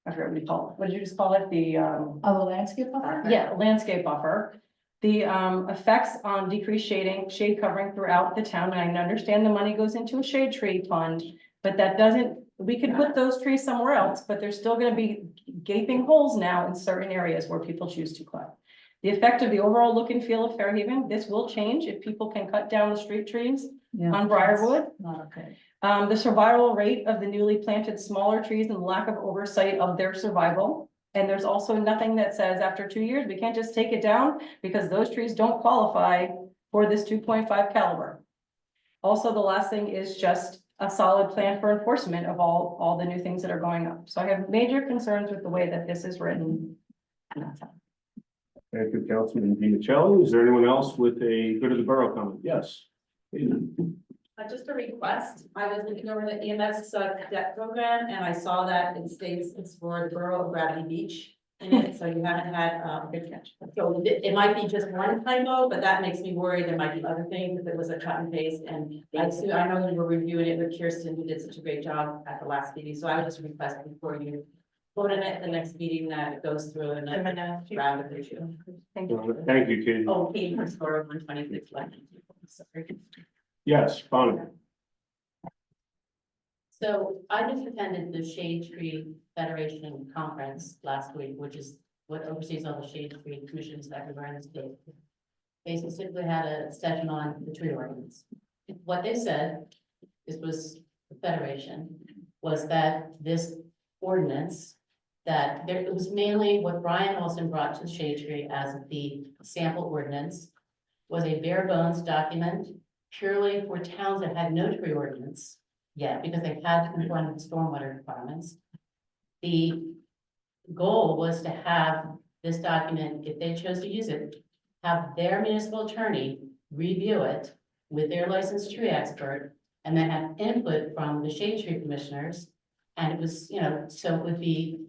I forget what you call it, what did you just call it? The, Oh, the landscape buffer? yeah, landscape buffer. The effects on decreased shade covering throughout the town, and I understand the money goes into a shade tree fund, but that doesn't, we could put those trees somewhere else, but there's still gonna be gaping holes now in certain areas where people choose to cut. The effect of the overall look and feel of Fairhaven, this will change if people can cut down the street trees on Briarwood. Not okay. The survival rate of the newly planted smaller trees and lack of oversight of their survival. And there's also nothing that says after 2 years, we can't just take it down because those trees don't qualify for this 2.5 caliber. Also, the last thing is just a solid plan for enforcement of all the new things that are going up. So I have major concerns with the way that this is written. And that's all. Thank you, Councilman DiMichelli. Is there anyone else with a good of the borough comment? Yes. Just a request, I was looking over the EMS cadet program and I saw that it states it's for the borough of Gravity Beach in it, so you haven't had, good catch. So it might be just one typo, but that makes me worried, there might be other things, if it was a cut and paste, and I know you were reviewing it with Kirsten, who did such a great job at the last meeting, so I would just request before you vote on it at the next meeting that it goes through and then round of issue. Thank you. Thank you, Katie. Oh, Katie, for store 126. Sorry. Yes, Bonnie. So I just attended the Shade Tree Federation Conference last week, which is what oversees all the shade tree commissions everywhere in the state. They specifically had a session on the tree ordinance. What they said, this was the Federation, was that this ordinance, that there, it was mainly what Brian Olson brought to the shade tree as the sample ordinance, was a bare bones document purely for towns that had no tree ordinance yet, because they had to comply with stormwater requirements. The goal was to have this document, if they chose to use it, have their municipal attorney review it with their licensed tree expert, and then have input from the shade tree commissioners. And it was, so it would be,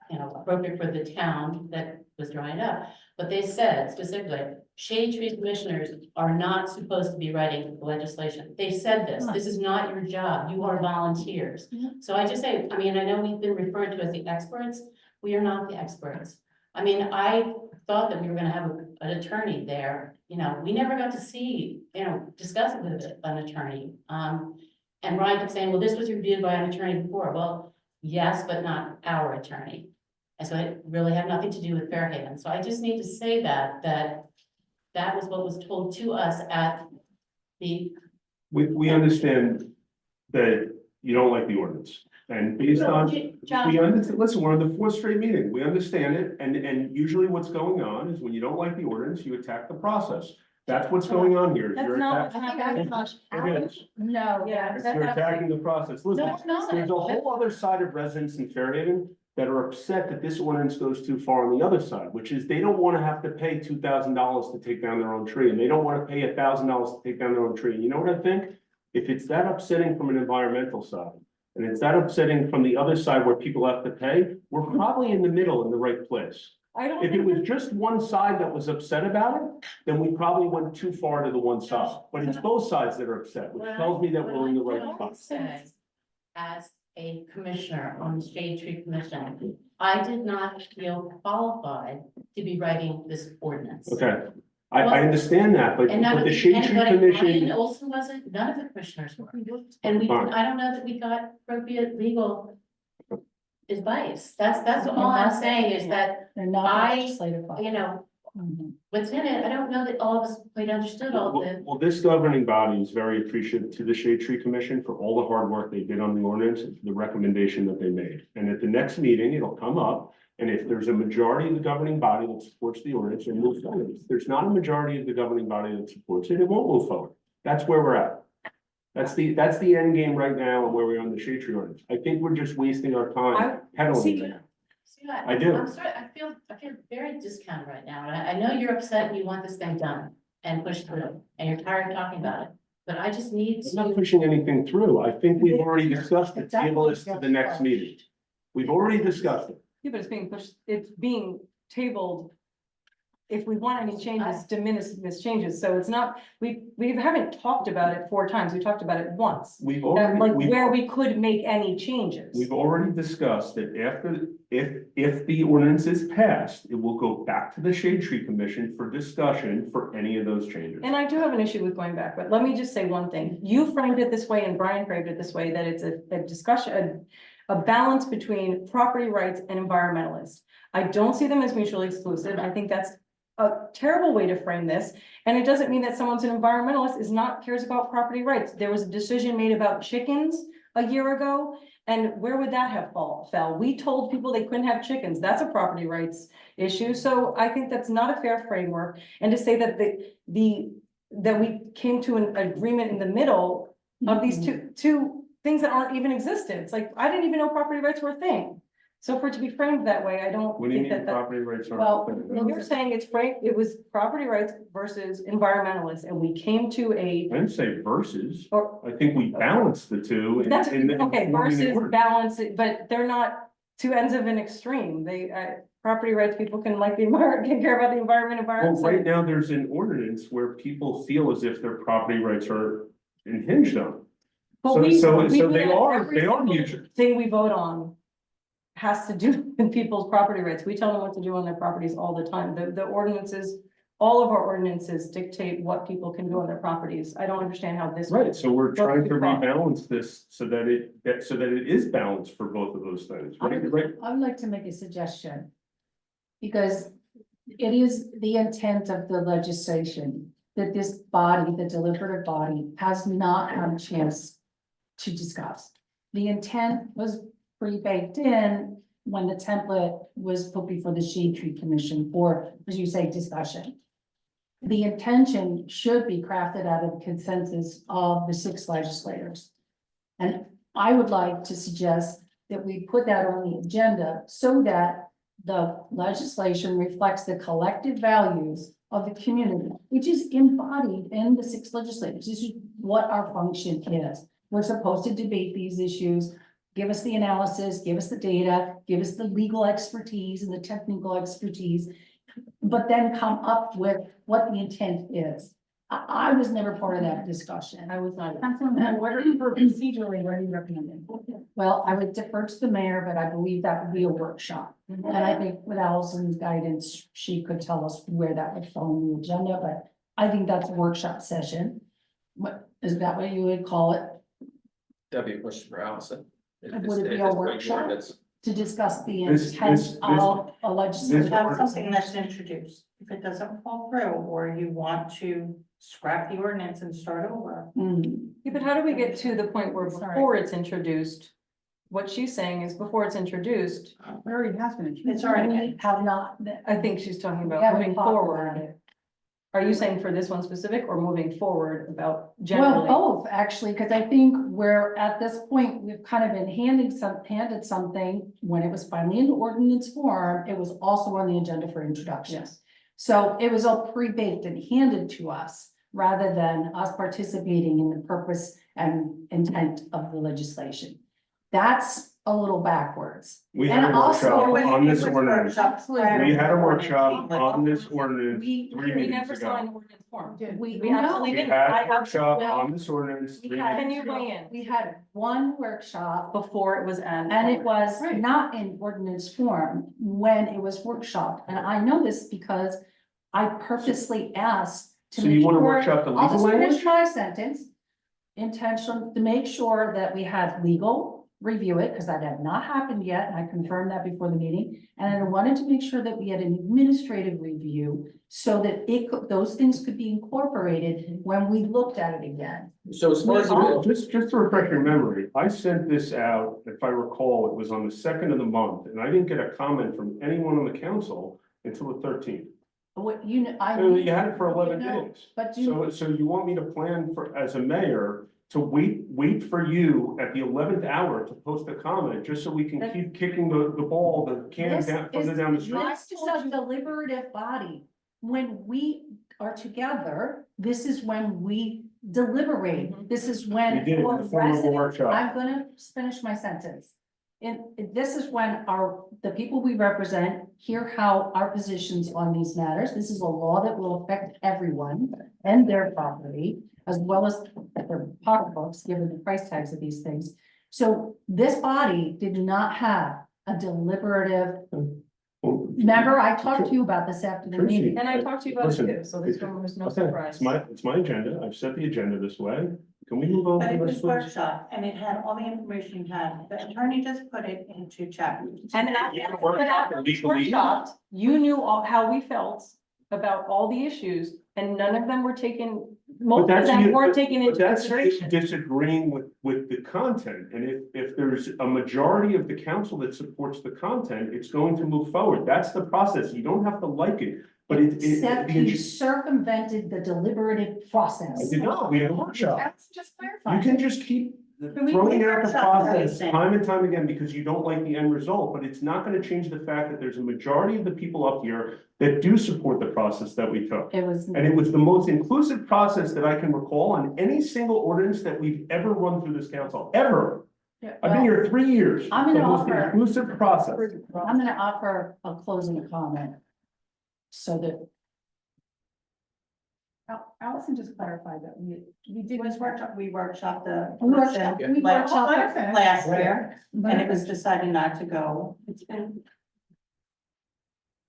appropriate for the town that was drawing it up. But they said specifically, shade tree commissioners are not supposed to be writing legislation. They said this is not your job. You are volunteers. So I just say, I know we've been referred to as the experts. We are not the experts. I thought that we were gonna have an attorney there. We never got to see, discuss it with an attorney. And Ryan kept saying, well, this was reviewed by an attorney before. Well, yes, but not our attorney. And so it really had nothing to do with Fairhaven. So I just need to say that that was what was told to us at the, We understand that you don't like the ordinance, and based on, John, we understand, listen, we're on the fourth straight meeting, we understand it, and usually what's going on is when you don't like the ordinance, you attack the process. That's what's going on here. is That's you're not attacking- what's happening. It is. No. Yeah, If that's you're not- attacking the process, listen, No, it's not. there's a whole other side of residents in Fairhaven that are upset that this ordinance goes too far on the other side, which is they don't want to have to pay $2,000 to take down their own tree, and they don't want to pay $1,000 to take down their own tree. And you know what I think? If it's that upsetting from an environmental side, and it's that upsetting from the other side where people have to pay, we're probably in the middle in the right place. I don't If it think, was just one side that was upset about it, then we probably went too far to the one side. But it's both sides that are upset, which tells me that we're in the right What I spot. say, as a commissioner on the Shade Tree Commission, I did not feel qualified to be writing this ordinance. Okay, I understand that, but And none of the Shade Tree anybody, Brian Commission, Olson wasn't, none of the commissioners were. And we, Fine. I don't know that we got appropriate legal advice. That's all I'm saying is that, They're not I- legislative body. you know, Mhm. what's in it, I don't know that all of us quite understood all of it. well, this governing body is very appreciative to the Shade Tree Commission for all the hard work they did on the ordinance and for the recommendation that they made. And at the next meeting, it'll come up, and if there's a majority of the governing body that supports the ordinance, and move forward. If there's not a majority of the governing body that supports it, it won't move forward. That's where we're at. That's the end game right now and where we are on the Shade Tree ordinance. I think we're just wasting our time peddling see- it. See, I do. I'm sorry, I feel very discounted right now, and I know you're upset and you want this thing done and pushed through, and you're tired of talking about it, but I just need I'm not to. pushing anything through. I think we've already discussed it. Table this to the next meeting. We've already discussed it. yeah, but it's being pushed, it's being tabled. If we want any changes, de minimis changes, so it's not, we haven't talked about it 4 times, we talked about it once. We've That, already, like, we've, where we could make any changes. we've already discussed that after, if the ordinance is passed, it will go back to the Shade Tree Commission for discussion for any of those changes. And I do have an issue with going back, but let me just say one thing. You framed it this way and Brian framed it this way, that it's a discussion, a balance between property rights and environmentalists. I don't see them as mutually exclusive. I think that's a terrible way to frame this. And it doesn't mean that someone's an environmentalist is not cares about property rights. There was a decision made about chickens a year ago. And where would that have fell? We told people they couldn't have chickens. That's a property rights issue. So I think that's not a fair framework. And to say that that we came to an agreement in the middle of these two things that aren't even existent. It's like, I didn't even know property rights were a thing. So for it to be framed that way, I don't What do you think mean that. property rights are? Well, You're saying it's framed, it was property rights versus environmentalists, and we came to a, I didn't say versus. or, I think we balanced the two. that's, in okay, forming the versus ordinance. balance, but they're not two ends of an extreme. They, property rights, people can like the environment, can care about the environment, Well, right now, there's an ordinance where people feel as if their property rights are impinged on. But So, we- so, we so do they that are every single mutual. thing we vote on has to do with people's property rights. We tell them what to do on their properties all the time. The ordinances, all of our ordinances dictate what people can do on their properties. I don't understand how this. Right, so we're trying to too far. rebalance this so that it is balanced for both of those things, right? Right? I would like to make a suggestion. Because it is the intent of the legislation that this body, the deliberative body, has not had a chance to discuss. The intent was pre-baked in when the template was put before the Shade Tree Commission for, as you say, discussion. The intention should be crafted out of consensus of the 6 legislators. And I would like to suggest that we put that on the agenda so that the legislation reflects the collective values of the community, which is embodied in the 6 legislators. This is what our function is. We're supposed to debate these issues, give us the analysis, give us the data, give us the legal expertise and the technical expertise, but then come up with what the intent is. I was never part of that discussion. I was not. Councilman, what are you procedurally, what are you recommending? Well, I would defer to the mayor, but I believe that would be a workshop. And I think with Allison's guidance, she could tell us where that would fall on the agenda, but I think that's a workshop session. What, is that what you would call it? That'd be a question for Allison. Would it be a workshop? To discuss the This- intent this- of a legislative. Have something that's introduced. If it doesn't fall through, or you want to scrap the ordinance and start over. Hmm. Yeah, but how do we get to the point where Sorry. before it's introduced? What she's saying is before it's introduced, It already has been. It's already. We have not, I think she's talking we about haven't moving talked about forward. it. Are you saying for this one specific or moving forward about Well, generally? both, actually, because I think we're at this point, we've kind of been handed something, when it was finally in ordinance form, it was also on the agenda for introduction. Yes. So it was all pre-baked and handed to us, rather than us participating in the purpose and intent of the legislation. That's a little backwards. We had a And also- workshop on this It was ordinance. workshops prior We to had a the workshop ordinance. on this ordinance We- 3 We meetings never saw an ago. ordinance form. We We absolutely We didn't. had I a workshop absolutely- on this ordinance. We 3 had- Can meetings you ago. weigh in? We had one workshop, Before it was an. and it was Right. not in ordinance form when it was workshopped. And I know this because I purposely asked to So make you want to sure- workshop the I'll legal just finish language? my sentence. Intention to make sure that we had legal review it, because that had not happened yet, and I confirmed that before the meeting. And I wanted to make sure that we had an administrative review so that those things could be incorporated when we looked at it again. So as far as, Just to refresh your memory, I sent this out, if I recall, it was on the 2nd of the month, and I didn't get a comment from anyone on the council until the 13th. What you know, You had it for 11 know, days. But you, So you want me to plan for, as a mayor, to wait for you at the 11th hour to post a comment, just so we can keep kicking the ball, the can this down, is, further down the street? this is a deliberative body. When we are together, this is when we deliberate. This is when. We did it in the form of a residents- workshop. I'm gonna finish my sentence. And this is when the people we represent hear how our positions on these matters. This is a law that will affect everyone and their property, as well as their pocketbooks, given the price tags of these things. So this body did not have a deliberative, remember, I talked to you about this after the Tracy, meeting. And I talked to you about it Listen, too, so this one was no Okay, surprise. it's my agenda. I've set the agenda this way. Can we move on But to it this, was please? workshop, and it had all the information you had. The attorney just put it into chapters. And after, but after we workshopped, you knew all, how we felt about all the issues, and none of them were taken, most of that's them you- weren't taken But into that's you consideration. disagreeing with the content, and if there's a majority of the council that supports the content, it's going to move forward. That's the process. You don't have to like it, but Except you circumvented the deliberative I process. did not, we had a workshop. That's just You clarifying. can just keep we throwing out the workshop process everything? time and time again because you don't like the end result, but it's not gonna change the fact that there's a majority of the people up here that do support the process that we took. It was. And it was the most inclusive process that I can recall on any single ordinance that we've ever run through this council, ever. I've been here 3 years. I'm It's the gonna most offer- inclusive process. I'm gonna offer a closing comment. So that. Allison just clarified that we It did. was workshop, we workshopped the. We workshopped- we Like, workshopped it. last year, and it was decided not to go. It's been.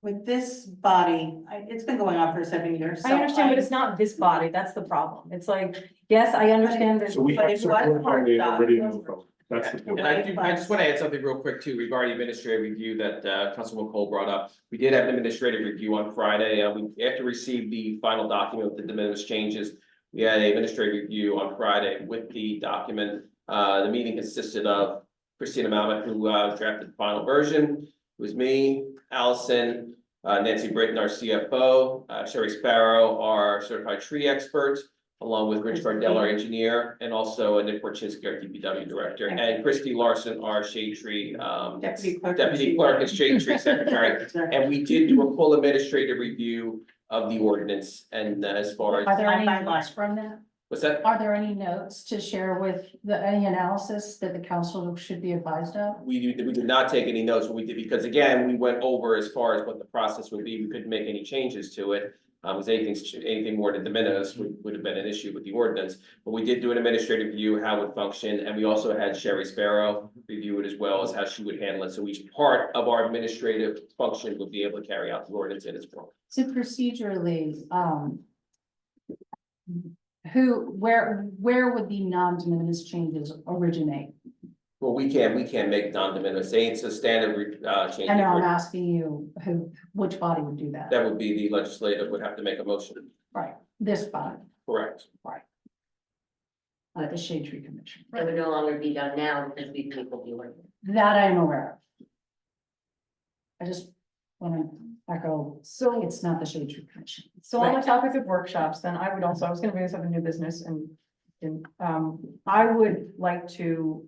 With this body, it's been going on for 7 years. I so understand, but it's not this body, that's the problem. It's like, yes, I understand that. So we But have it was support on the workshop. already moved forward. That's the point. And I just want to add something real quick too regarding administrative review that Councilwoman Cole brought up. We did have an administrative review on Friday. After we received the final document with the de minimis changes, we had an administrative review on Friday with the document. The meeting consisted of Christina Malmet, who drafted the final version. It was me, Allison, Nancy Britton, our CFO, Sherry Sparrow, our certified tree expert, along with Rich Gardell, our engineer, and also Nick Porchinsky, our DPW director, and Christy Larson, our shade tree, Deputy clerk. deputy clerk and shade tree secretary. And we did do a full administrative review of the ordinance, and as far Are as, there any Line by notes from that? what's that? Are there any notes to share with any analysis that the council should be advised of? We did not take any notes, what we did, because again, we went over as far as what the process would be, we couldn't make any changes to it. Because anything more than de minimis would have been an issue with the ordinance, but we did do an administrative review, how it would function, and we also had Sherry Sparrow review it as well as how she would handle it, so each part of our administrative function would be able to carry out the ordinance in its form. So procedurally, where would the non-de minimis changes originate? Well, we can't make non-de minimis, say it's a standard, change. I know, I'm asking you, which body would do that? That would be the legislative would have to make a motion, Right, this body, correct? the Shade Tree Commission. It would no longer be done now because we people the ordinance. That I am aware of. I just want to echo, So, it's not the Shade Tree Commission. so on the topic of workshops, then I was gonna bring this up in new business and, I would like to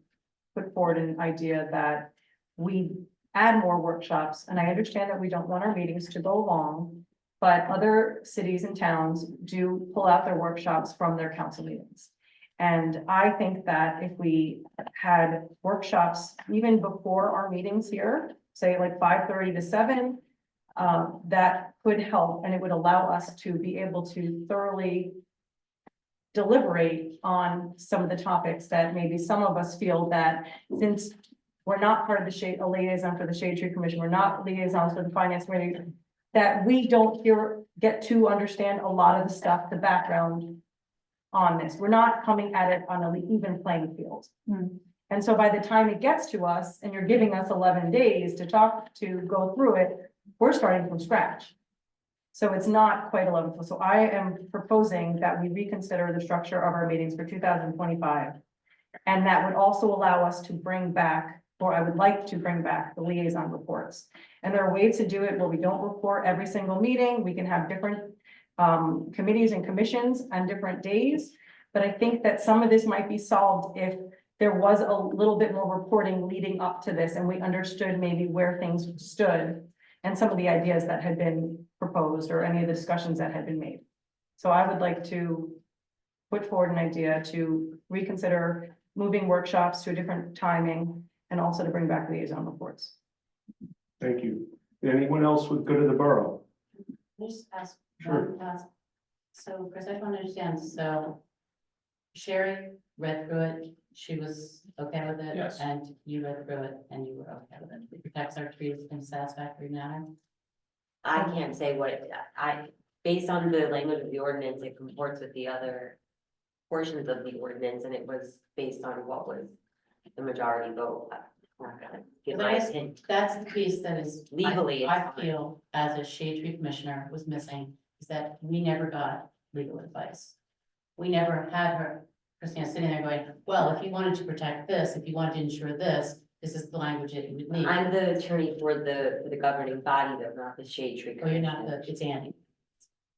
put forward an idea that we add more workshops, and I understand that we don't want our meetings to go long, but other cities and towns do pull out their workshops from their council meetings. And I think that if we had workshops even before our meetings here, say like 5:30 to 7, that could help, and it would allow us to be able to thoroughly deliberate on some of the topics that maybe some of us feel that since we're not part of the shade, a liaison for the Shade Tree Commission, we're not liaisons for the Finance Committee, that we don't get to understand a lot of the stuff, the background on this. We're not coming at it on an even playing field. And so by the time it gets to us and you're giving us 11 days to go through it, we're starting from scratch. So it's not quite 11. So I am proposing that we reconsider the structure of our meetings for 2025. And that would also allow us to bring back, or I would like to bring back, the liaison reports. And there are ways to do it where we don't report every single meeting. We can have different committees and commissions on different days. But I think that some of this might be solved if there was a little bit more reporting leading up to this and we understood maybe where things stood and some of the ideas that had been proposed or any of the discussions that had been made. So I would like to put forward an idea to reconsider moving workshops to a different timing and also to bring back liaison reports. Thank you. Anyone else would go to the borough? Can I just ask? Sure. So, Chris, I just want to understand, so Sherry read through it, she was okay with it? Yes. And you read through it and you were okay with it? It protects our trees in a satisfactory manner? I can't say based on the language of the ordinance, it comports with the other portions of the ordinance, and it was based on what was the majority vote. I'm not gonna give But I my guess opinion. that's the piece that is. Legally, it's I fine. feel as a shade tree commissioner was missing, is that we never got legal advice. We never had her, Christina, sitting there going, well, if you wanted to protect this, if you wanted to ensure this, this is the language that you would need. I'm the attorney for the governing body, though, not the Shade Tree. Or you're not Commission. the, it's Andy.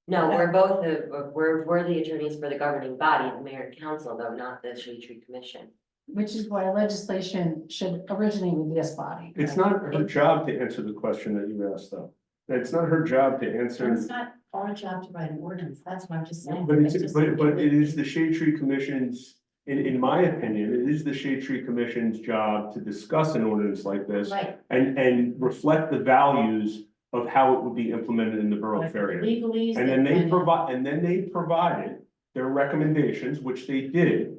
No, we're both we're the attorneys for the governing body, the mayor and council, though, not the Shade Tree Commission. Which is why legislation should originate with this body. It's not her job to answer the question that you asked, though. It's not her job to answer. It's not our job to write an ordinance, that's what I'm just saying. But it's, just- but it is the Shade Tree Commission's, in my opinion, it is the Shade Tree Commission's job to discuss an ordinance like this Right. and reflect the values of how it would be implemented in the borough But of the Fairhaven. legalese. And then that they provided their recommendations, which they did,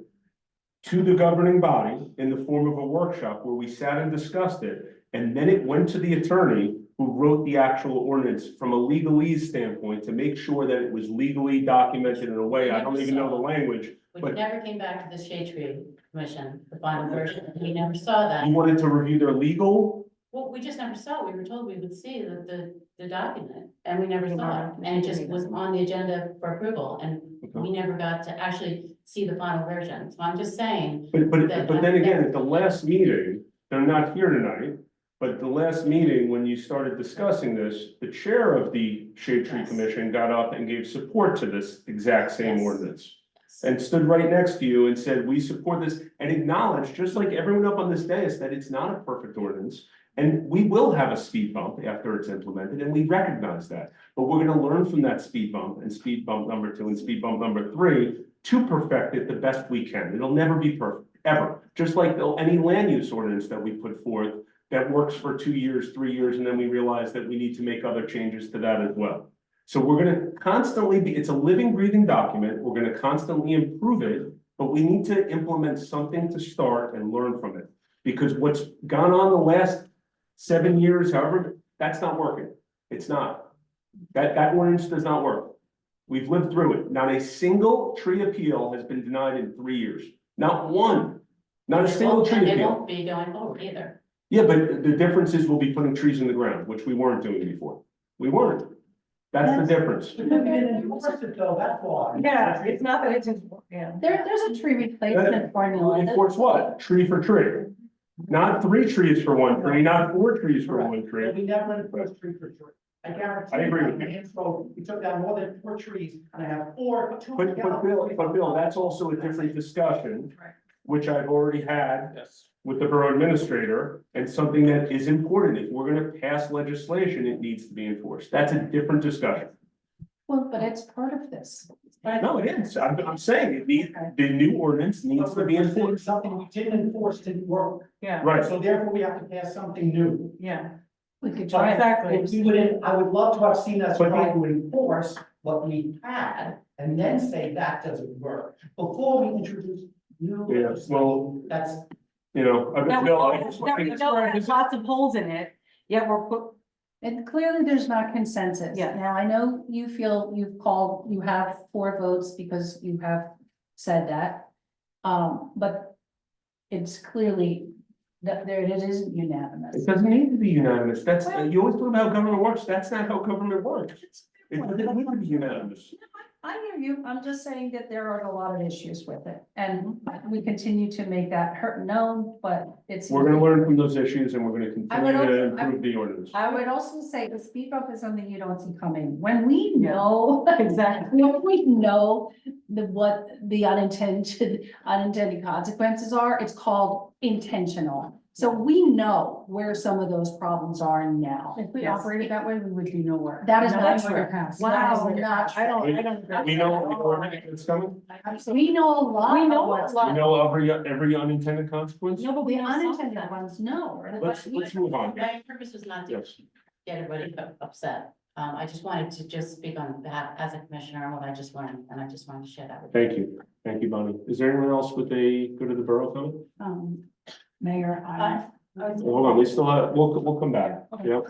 to the governing body in the form of a workshop where we sat and discussed it. And then it went to the attorney who wrote the actual ordinance from a legalese standpoint to make sure that it was legally documented in a way, I don't even know the language. Which but- never came back to the Shade Tree Commission, the final version, we never saw that. You wanted to review their legal, Well, we just never saw, we were told we would see the document, and we never saw it, and it just was on the agenda for approval, and we never got to actually see the final version, so I'm just saying. but then again, at the last meeting, they're not here tonight. But at the last meeting, when you started discussing this, the chair of the Shade Tree Yes. Commission got up and gave support to this exact same Yes. ordinance. And stood right next to you and said, we support this, and acknowledged, just like everyone up on this dais, that it's not a perfect ordinance. And we will have a speed bump after it's implemented, and we recognize that. But we're gonna learn from that speed bump and speed bump number 2 and speed bump number 3 to perfect it the best we can. It'll never be perfect, ever. Just like any land use ordinance that we put forth that works for 2 years, 3 years, and then we realize that we need to make other changes to that as well. So we're gonna constantly it's a living, breathing document. We're gonna constantly improve it, but we need to implement something to start and learn from it. Because what's gone on the last 7 years, however, that's not working. It's not. That ordinance does not work. We've lived through it. Not a single tree appeal has been denied in 3 years. Not one. Not a single tree And they appeal. won't be going over either. Yeah, but the difference is we'll be putting trees in the ground, which we weren't doing before. We weren't. That's the difference. Because we didn't enforce it though, that's why. Yeah, it's not that it's, yeah. There's a tree replacement formula. Enforce what? Tree for tree. Not 3 trees for 1 tree, not 4 trees for 1 tree. We never enforced tree for tree. I guarantee. I agree with you. you. So we took down more than 4 trees and I have 4, 2. But Bill, that's also a different discussion, Right. which I've already had Yes. with the borough administrator, and something that is important. If we're gonna pass legislation, it needs to be enforced. That's a different discussion. Well, but it's part of this. No, it is. I'm saying it needs, the new ordinance needs to be enforced. Something we didn't enforce didn't work. Yeah, Right. So therefore we have to pass something new. yeah, We could try. it. exactly. If we would, I would love to have seen us But try to enforce what we had and then say that doesn't work. Before we introduce new Yeah, legislation, well, that's, you know, That we Bill, know I just that we want know there's lots of holes in it, yet we're put, And clearly, there's not consensus. Yeah. Now, I know you feel you have 4 votes because you have said that. But it's clearly that it isn't unanimous. it doesn't need to be unanimous. That's, you always talk about how government works. That's not how government works. It doesn't need to be unanimous. I hear you. I'm just saying that there are a lot of issues with it, and we continue to make that hurt known, but it's. We're gonna learn from those issues and we're gonna I would continue to also- improve the ordinance. I would also say the speed bump is something you don't see coming. When we know. exactly. When we know what the unintended consequences are, it's called intentional. So we know where some of those problems are now. If we Yes. operated that way, we would do no work. That is Nothing not would true. pass. That is not I true. don't. We know everything that's coming. We know a lot. We know of what's a lot. We know every unintended consequence. No, but we The know some of unintended them. ones, no. Let's move on. My purpose was not to Yes. get everybody upset. I just wanted to just speak on behalf as a commissioner and what I just learned, and I just wanted to share that with you. Thank you, Bonnie. Is there anyone else with a go to the borough comment? Mayor, Hold on, we still have, we'll come back. Yeah,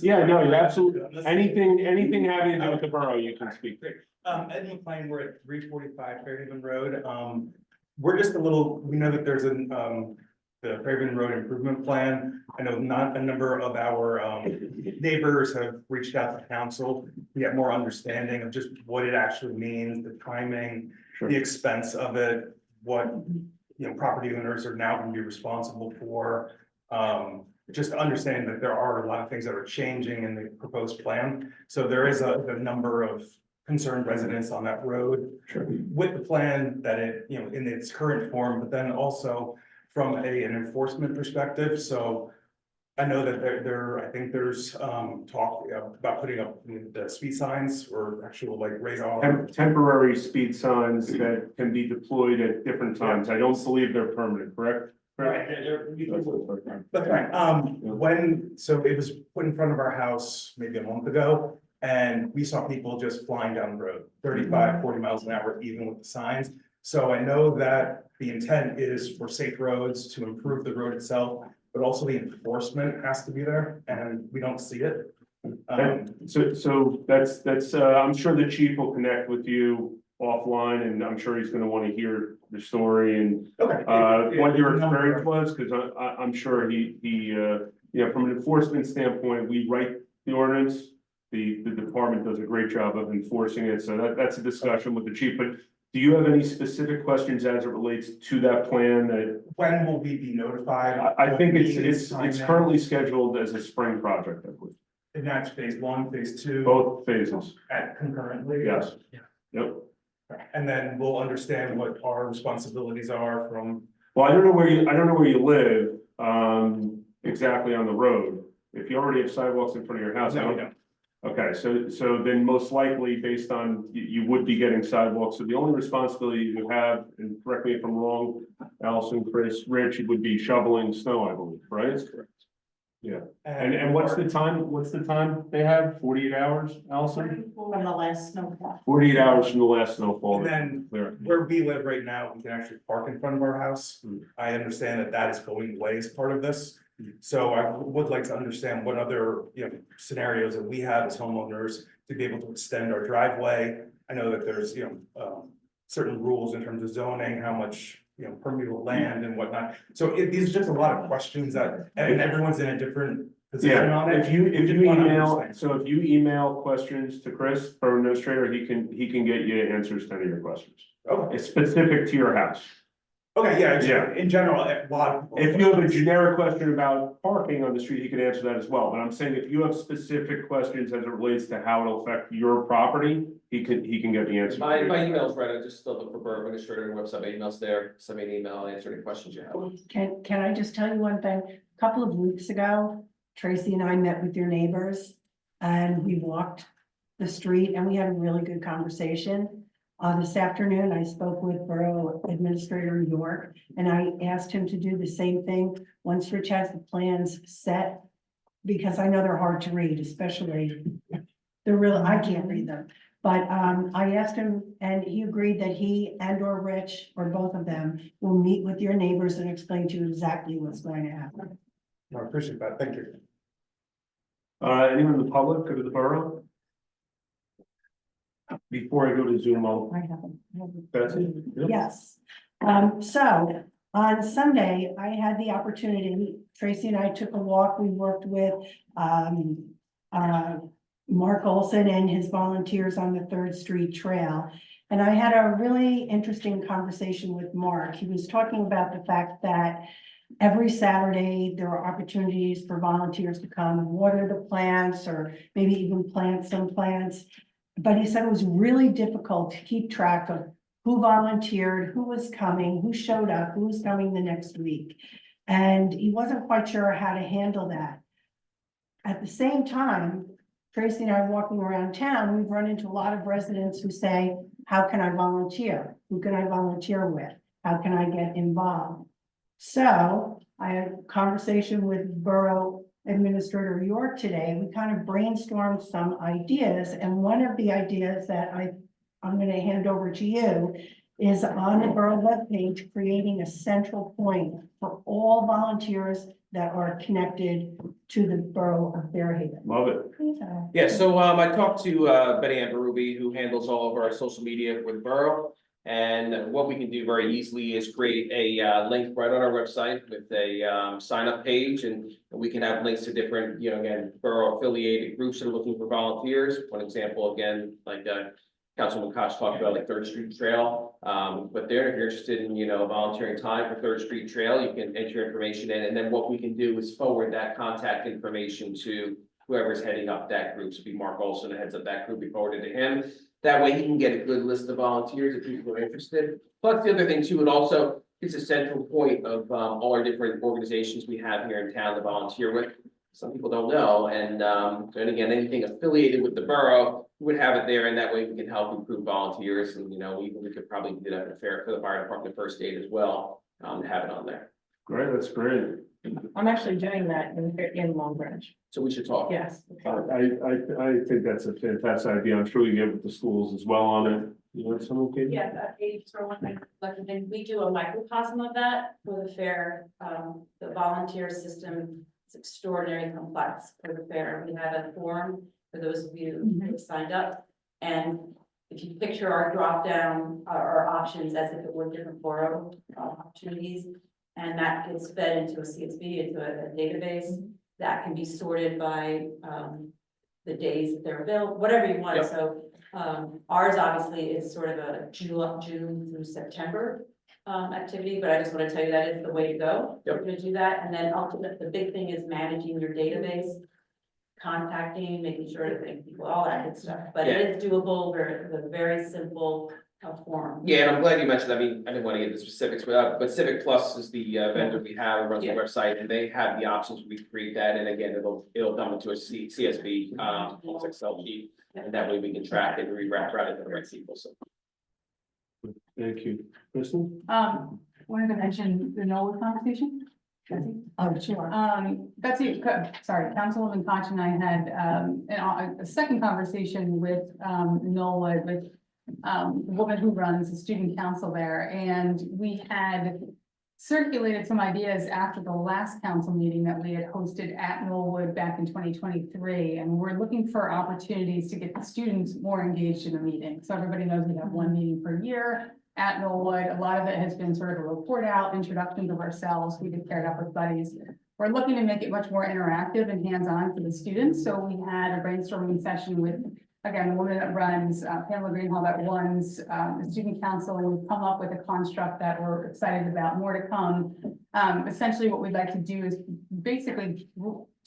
yeah, no, you're absolutely, anything having to do with the borough, you can speak. Ed McLean, we're at 345 Fairhaven Road. We're just a little, we know that there's the Fairhaven Road Improvement Plan. I know not a number of our neighbors have reached out to council to get more understanding of just what it actually means, the timing, Sure. the expense of it, what, property owners are now going to be responsible for. Just understanding that there are a lot of things that are changing in the proposed plan. So there is a number of concerned residents on that road. Sure. With the plan that it, in its current form, but then also from an enforcement perspective. So I know that I think there's talk about putting up the speed signs or actual like radar. Temporary speed signs that can be deployed at different times. I don't believe they're permanent, correct? Right, that's right. So it was put in front of our house maybe a month ago, and we saw people just flying down the road, 35, 40 miles an hour, even with the signs. So I know that the intent is for safe roads to improve the road itself, but also the enforcement has to be there, and we don't see it. So that's, I'm sure the chief will connect with you offline, and I'm sure he's gonna wanna hear the story and what your experience was, because I'm sure from an enforcement standpoint, we write the ordinance. The department does a great job of enforcing it, so that's a discussion with the chief, but do you have any specific questions as it relates to that plan that? When will we be notified? I think it's currently scheduled as a spring project, I believe, And that's phase 1, phase 2. both phases, Concurrently? yes. Yeah. Yep. And then we'll understand what our responsibilities are from. Well, I don't know where you live, exactly on the road. If you already have sidewalks in front of your house, I No, we don't. don't. Okay, so then most likely, based on, you would be getting sidewalks, so the only responsibility you have, and correct me if I'm wrong, Allison, Chris, Rich, it would be shoveling snow, I believe, right? That's correct. Yeah, and what's the time they have, 48 hours, Allison? From the last snowfall. 48 hours from the last snowfall. And then Clear. where we live right now, we can actually park in front of our house. Hmm. I understand that that is going away as part of this. So I would like to understand what other, scenarios that we have as homeowners to be able to extend our driveway. I know that there's, certain rules in terms of zoning, how much permeable land and whatnot. So these are just a lot of questions that, and everyone's in a different position Yeah, on it. if you just wanna email, understand. so if you email questions to Chris, Borough Administrator, he can get you answers to any of your questions. Okay, It's specific to your house. okay, yeah, Yeah. in general, a lot of people. If you have a generic question about parking on the street, he can answer that as well, but I'm saying if you have specific questions as it relates to how it'll affect your property, he can get the answer. My email's right, I just still look for Borough Administrator on the website, my email's there, send me an email, I'll answer any questions you have. Can I just tell you one thing? A couple of weeks ago, Tracy and I met with your neighbors and we walked the street and we had a really good conversation. This afternoon, I spoke with Borough Administrator York and I asked him to do the same thing once Rich has the plans set. Because I know they're hard to read, especially, I can't read them. But I asked him and he agreed that he and or Rich or both of them will meet with your neighbors and explain to you exactly what's going to happen. I appreciate that, thank you. Anyone in the public go to the borough? Before I go to Zoom, I haven't. that's it. Yep. Yes. So on Sunday, I had the opportunity, Tracy and I took a walk. We worked with Mark Olson and his volunteers on the 3rd Street Trail. And I had a really interesting conversation with Mark. He was talking about the fact that every Saturday, there are opportunities for volunteers to come and water the plants or maybe even plant some plants. But he said it was really difficult to keep track of who volunteered, who was coming, who showed up, who was coming the next week. And he wasn't quite sure how to handle that. At the same time, Tracy and I walking around town, we've run into a lot of residents who say, how can I volunteer? Who can I volunteer with? How can I get involved? So I had a conversation with Borough Administrator York today. We kind of brainstormed some ideas. And one of the ideas that I'm going to hand over to you is on the Borough webpage, creating a central point for all volunteers that are connected to the Borough of Fairhaven. Love it. Yeah, so I talked to Betty Ann Berube, who handles all of our social media for the borough. And what we can do very easily is create a link right on our website with a sign up page, and we can have links to different, again, borough affiliated groups that are looking for volunteers. One example, again, like Councilman Koch talked about, like 3rd Street Trail. But there, if you're interested in, volunteering time for 3rd Street Trail, you can enter your information in, and then what we can do is forward that contact information to whoever's heading up that group. So it'd be Mark Olson that heads up that group, we forward it to him. That way he can get a good list of volunteers if people are interested. Plus, the other thing too, it also is a central point of all our different organizations we have here in town to volunteer with. Some people don't know, and again, anything affiliated with the borough, we would have it there, and that way we can help improve volunteers. And we could probably do that for the fire department first aid as well, to have it on there. Great, that's great. I'm actually doing that in Long Branch, So we should talk. yes. I think that's a fantastic idea. I'm sure we get with the schools as well on it. You want someone, Katie? Yeah, that age for one thing, like, then we do a microcosm of that for the fair. The volunteer system is extraordinarily complex for the fair. We have a form for those of you who signed up. And if you picture our drop down, our options as if it were different borough opportunities, and that gets fed into a CSV, into a database that can be sorted by the days that they're available, whatever you want. Yep. So ours obviously is sort of a June through September activity, but I just want to tell you that is the way to go. Yep. We're going to do that, and then ultimately the big thing is managing your database, contacting, making sure to thank people, all that good stuff. But it is doable. We're very simple form. Yeah, and I'm glad you mentioned, I didn't want to get the specifics, but Civic Plus is the vendor we have, runs the website, and they have the options, we create that, and again, it'll come into a CSV, Excel sheet, and that way we can track it and route it to the right people, so. Thank you. Kristen? Wanted to mention the Knoll conversation. Betsy? Oh, sure. Betsy, sorry, Councilwoman Koch and I had a second conversation with Knoll, with the woman who runs the student council there, and we had circulated some ideas after the last council meeting that we had hosted at Knollwood back in 2023, and we're looking for opportunities to get the students more engaged in the meeting. So everybody knows we have one meeting per year. at Knollwood. A lot of it has been sort of a report out, introductions of ourselves. We did Paired Up with Buddies. We're looking to make it much more interactive and hands-on for the students. So we had a brainstorming session with, again, the woman that runs Pamela Greenhall that runs the student council, and we've come up with a construct that we're excited about, more to come. Essentially what we'd like to do is basically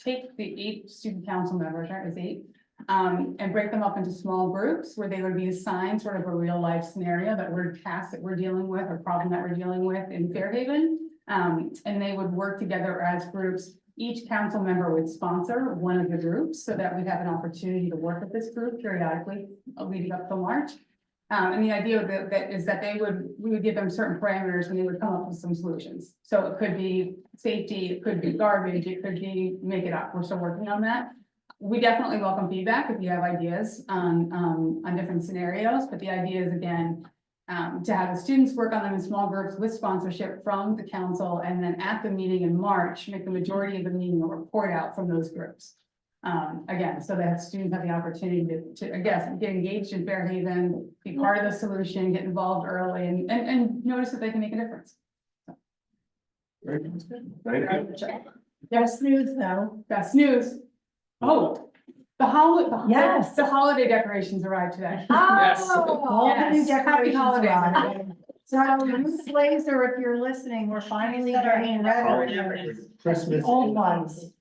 take the 8 student council members, right, is 8, and break them up into small groups where they would be assigned sort of a real life scenario that we're dealing with, or problem that we're dealing with in Fairhaven. And they would work together as groups. Each council member would sponsor one of the groups so that we'd have an opportunity to work with this group periodically leading up to March. And the idea of that is that we would give them certain parameters and they would come up with some solutions. So it could be safety, it could be garbage, it could be make it up. We're still working on that. We definitely welcome feedback if you have ideas on different scenarios, but the idea is, again, to have the students work on them in small groups with sponsorship from the council, and then at the meeting in March, make the majority of the meeting a report out from those groups. Again, so that students have the opportunity to, I guess, get engaged in Fairhaven, be part of the solution, get involved early, and notice that they can make a difference. Great. Thank you. Best news though. Best news. Oh, the Yes. holiday decorations arrived today. All the new Yes. Happy decorations holidays, arrived. everybody. So Ruth Blazer, if you're listening, we're finally getting rid of Christmas. the old ones.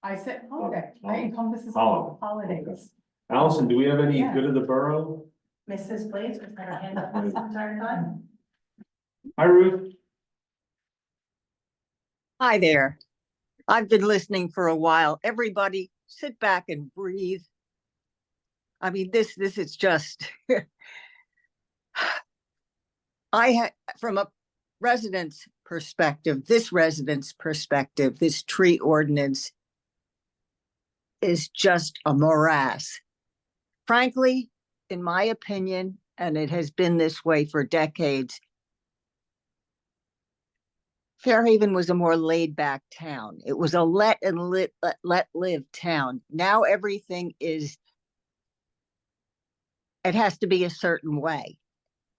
I said holiday, right, encompasses Holiday. holidays. Allison, do we have any Yeah. good of the borough? Mrs. Blades was got her hand up this entire time. Hi, Ruth. Hi there. I've been listening for a while. Everybody sit back and breathe. I mean, this is just, from a resident's perspective, this tree ordinance is just a morass. Frankly, in my opinion, and it has been this way for decades, Fairhaven was a more laid back town. It was a let live town. Now everything is, it has to be a certain way.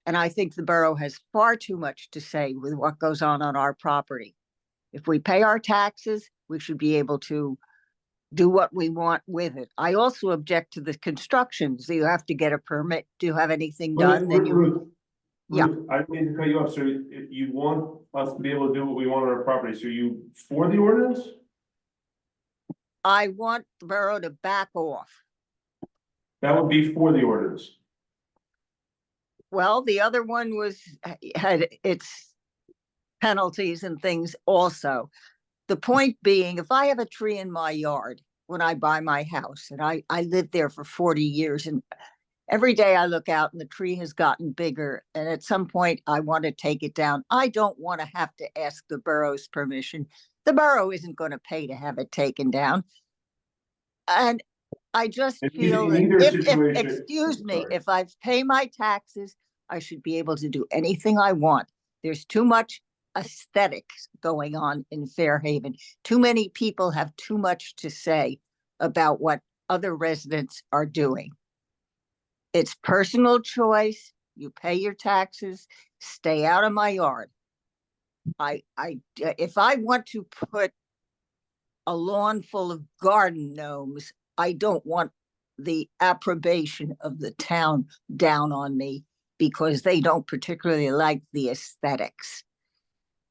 And I think the borough has far too much to say with what goes on our property. If we pay our taxes, we should be able to do what we want with it. I also object to the construction. So you have to get a permit. Do you have anything done? Then Ruth, Yeah. I didn't mean to cut you off. So you want us to be able to do what we want on our property. So you for the ordinance? I want the borough to back off. That would be for the ordinance. Well, the other one had its penalties and things also. The point being, if I have a tree in my yard when I buy my house, and I lived there for 40 years, and every day I look out and the tree has gotten bigger, and at some point I want to take it down, I don't want to have to ask the borough's permission. The borough isn't going to pay to have it taken down. And I just feel that excuse me, if I pay my taxes, I should be able to do anything I want. There's too much aesthetics going on in Fairhaven. Too many people have too much to say about what other residents are doing. It's personal choice. You pay your taxes, stay out of my yard. If I want to put a lawn full of garden gnomes, I don't want the approbation of the town down on me because they don't particularly like the aesthetics.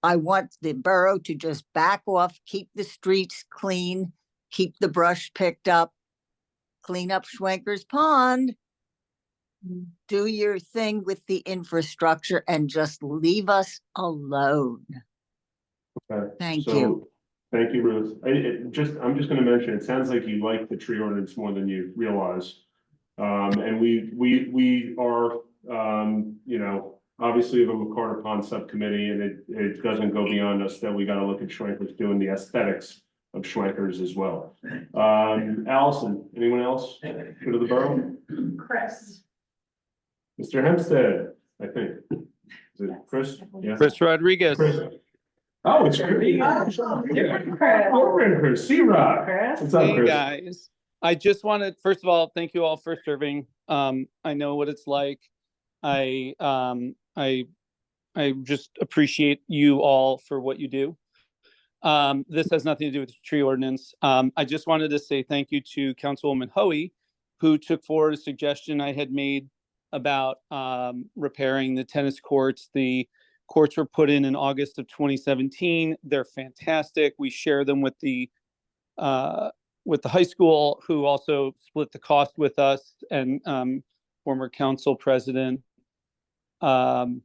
I want the borough to just back off, keep the streets clean, keep the brush picked up, clean up Schwenker's Pond, do your thing with the infrastructure and just leave us alone. Okay. Thank you. Thank you, Ruth. I'm just going to mention, it sounds like you like the tree ordinance more than you realize. And we are, you know, obviously of a McCarter Pond subcommittee, and it doesn't go beyond us that we got to look at Schwenker's doing the aesthetics of Schwenker's as well. Allison, anyone else? Go to the borough? Chris. Mr. Hempstead, I think. Is it Chris? Yeah. Chris Rodriguez. Chris. Oh, it's Chris. Chris. C-Rock. What's up, Hey Chris? guys, I just wanted, first of all, thank you all for serving. I know what it's like. I I just appreciate you all for what you do. This has nothing to do with the tree ordinance. I just wanted to say thank you to Councilwoman Hoey, who took forward a suggestion I had made about repairing the tennis courts. The courts were put in August of 2017. They're fantastic. We share them with the high school, who also split the cost with us, and former council president Susan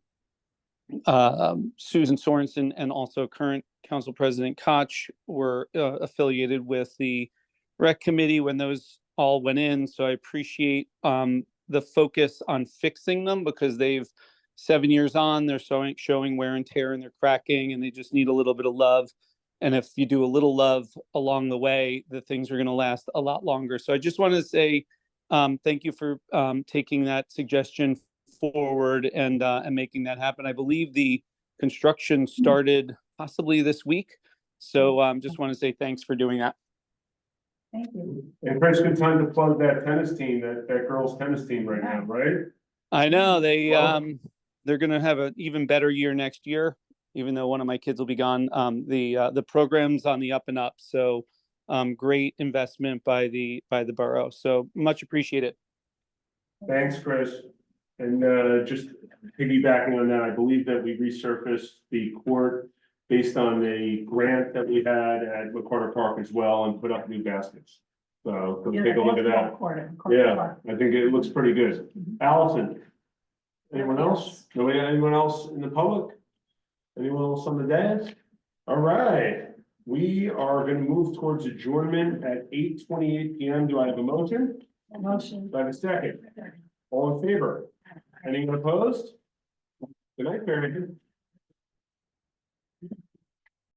Sorensen and also current council president Koch were affiliated with the rec committee when those all went in. So I appreciate the focus on fixing them, because they've 7 years on, they're showing wear and tear, and they're cracking, and they just need a little bit of love. And if you do a little love along the way, the things are going to last a lot longer. So I just want to say thank you for taking that suggestion forward and making that happen. I believe the construction started possibly this week. So just want to say thanks for doing that. Thank you. And Chris, good time to plug that tennis team, that girls tennis team right now, right? I know they're going to have an even better year next year, even though one of my kids will be gone. The program's on the up and up. So great investment by the borough. So much appreciated. Thanks, Chris. And just piggybacking on that, I believe that we resurfaced the court based on a grant that we had at McCarter Park as well, and put up new baskets. So go take a look at that. Yeah, I think it looks pretty good. Allison, anyone else? Nobody, anyone else in the public? Anyone else on the dais? All right, we are going to move towards adjournment at 8:28 PM. Do I have a motion? Motion. Do I have a second? All in favor? Anyone opposed? Good night, Barrington.